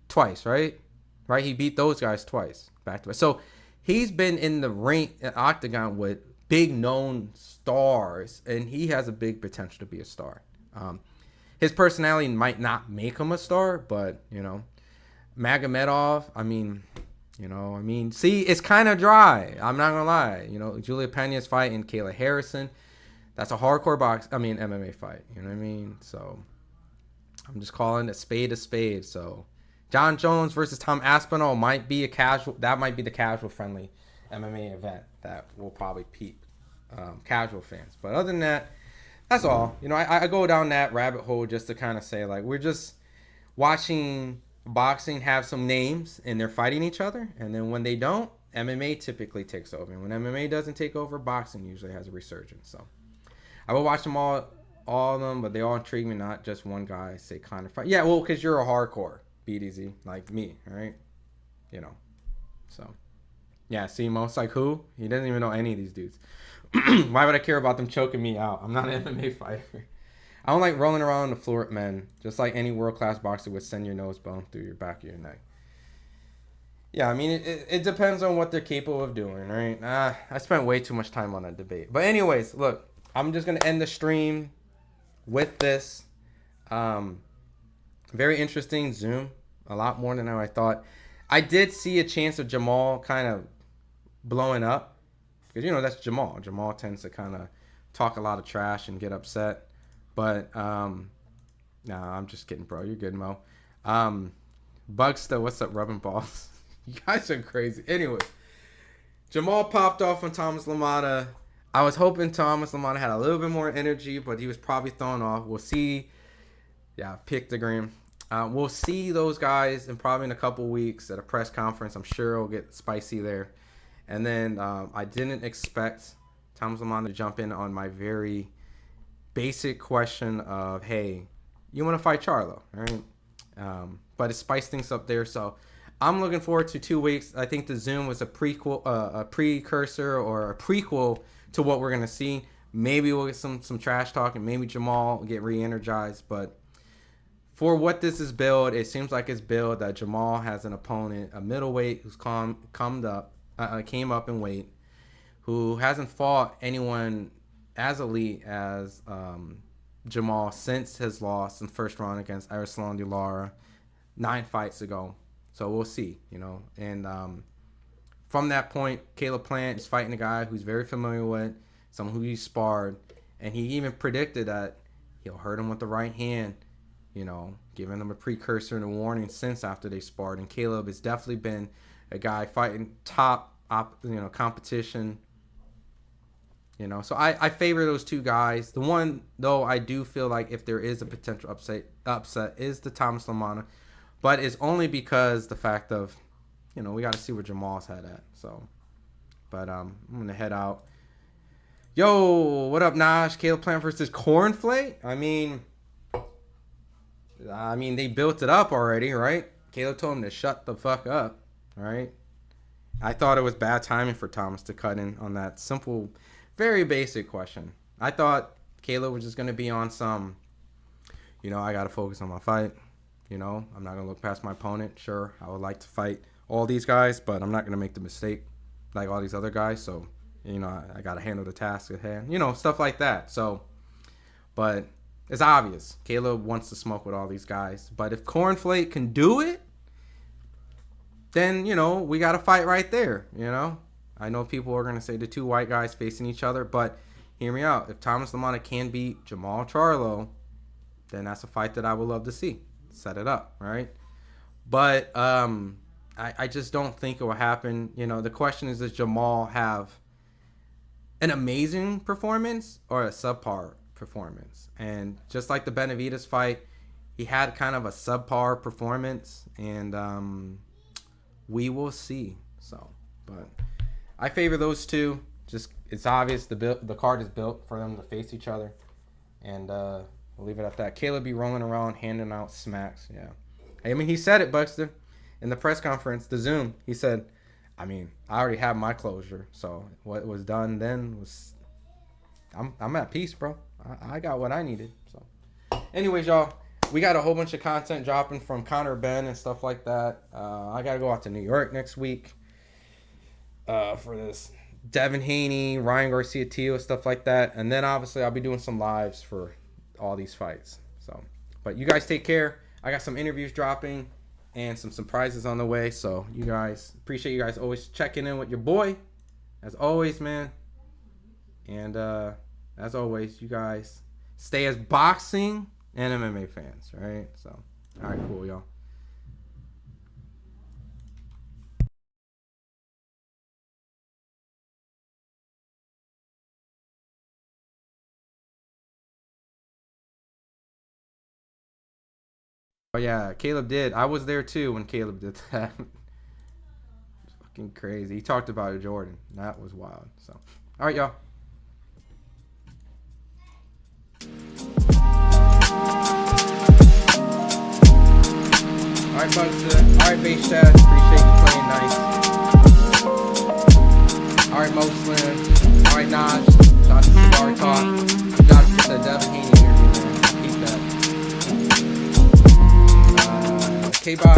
twice, right? Right? He beat those guys twice, back to back. So he's been in the ring, octagon with big known stars, and he has a big potential to be a star. His personality might not make him a star, but you know, Magomedov, see, it's kind of dry. I'm not gonna lie. You know, Julia Pena's fighting Kayla Harrison. That's a hardcore MMA fight. You know what I mean? So I'm just calling a spade. So John Jones versus Tom Aspinall might be the casual friendly MMA event that will probably peak casual fans. But other than that, that's all. You know, I go down that rabbit hole just to kind of say, like, we're just watching boxing have some names and they're fighting each other, and then when they don't, MMA typically takes over, and when MMA doesn't take over, boxing usually has a resurgence. So I will watch them all of them, but they all intrigue me, not just one guy say kind of fight. Yeah, well, because you're a hardcore BDZ like me, right? You know, so yeah. See, Mo's like, who? He doesn't even know any of these dudes. Why would I care about them choking me out? I'm not an MMA fighter. I don't like rolling around on the floor with men, just like any world-class boxer would send your nose bone through your back of your neck. Yeah, I mean, it depends on what they're capable of doing, right? I spent way too much time on that debate. But anyways, look, I'm just going to end the stream with this. Very interesting Zoom. A lot more than I thought. I did see a chance of Jermall kind of blowing up. Because, you know, that's Jermall. Jermall tends to kind of talk a lot of trash and get upset. But, nah, I'm just kidding, bro. You're good, Mo. Bugsta, what's up, rubbing balls? You guys are crazy. Anyway, Jermall popped off on Thomas LaManna. I was hoping Thomas LaManna had a little bit more energy, but he was probably thrown off. We'll see. Yeah, pictogram. We'll see those guys probably in a couple weeks at a press conference. I'm sure it'll get spicy there. And then I didn't expect Thomas LaManna to jump in on my very basic question of, hey, you want to fight Charlo, right? But it spiced things up there. So I'm looking forward to 2 weeks. I think the Zoom was a precursor or a prequel to what we're going to see. Maybe we'll get some trash talk, and maybe Jermall will get re-energized. But for what this is billed, it seems like it's billed that Jermall has an opponent, a middleweight who's came up in weight, who hasn't fought anyone as elite as Jermall since his loss in the first round against Arsalan Dulara 9 fights ago. So we'll see, you know. And from that point, Caleb Plant is fighting a guy who's very familiar with, someone who he sparred, and he even predicted that he'll hurt him with the right hand, you know, giving him a precursor and a warning since after they sparred. And Caleb has definitely been a guy fighting top, competition. You know, so I favor those two guys. The one, though, I do feel like if there is a potential upset is the Thomas LaManna. But it's only because the fact of, you know, we got to see where Jermall's head at. So, but I'm going to head out. Yo, what up, Naj? Caleb Plant versus Cornflake? I mean, they built it up already, right? Caleb told him to shut the fuck up, right? I thought it was bad timing for Thomas to cut in on that simple, very basic question. I thought Caleb was just going to be on some, you know, I got to focus on my fight. You know, I'm not going to look past my opponent. Sure, I would like to fight all these guys, but I'm not going to make the mistake like all these other guys. So, you know, I got to handle the task at hand. You know, stuff like that. So, but it's obvious. Caleb wants to smoke with all these guys. But if Cornflake can do it, then, you know, we got to fight right there, you know. I know people are going to say the two white guys facing each other, but hear me out. If Thomas LaManna can beat Jermall Charlo, then that's a fight that I would love to see. Set it up, right? But I just don't think it will happen. You know, the question is, does Jermall have an amazing performance or a subpar performance? And just like the Benavidez fight, he had kind of a subpar performance, and we will see. So, but I favor those two. Just, it's obvious the card is built for them to face each other, and we'll leave it at that. Caleb be rolling around handing out smacks. Yeah, I mean, he said it, Buxton, in the press conference, the Zoom. He said, I mean, I already have my closure, so what was done then was, I'm at peace, bro. I got what I needed. So, anyways, y'all, we got a whole bunch of content dropping from Conor Ben and stuff like that. I gotta go out to New York next week for this Devin Haney, Ryan Garcia Tio, stuff like that, and then obviously I'll be doing some lives for all these fights. So, but you guys take care. I got some interviews dropping and some surprises on the way. So you guys, appreciate you guys always checking in with your boy, as always, man. And as always, you guys stay as boxing and MMA fans, right? So, all right, cool, y'all. Oh yeah, Caleb did. I was there too when Caleb did that. It's fucking crazy. He talked about Jordan. That was wild. So, all right, y'all. All right, Bugs. All right, Base Chaz. Appreciate you playing nice. All right, Mo Slim. All right, Naj. Shout out to Cigar Talk. Shout out to the Devin Haney interview, man. Keep that. K-Bop.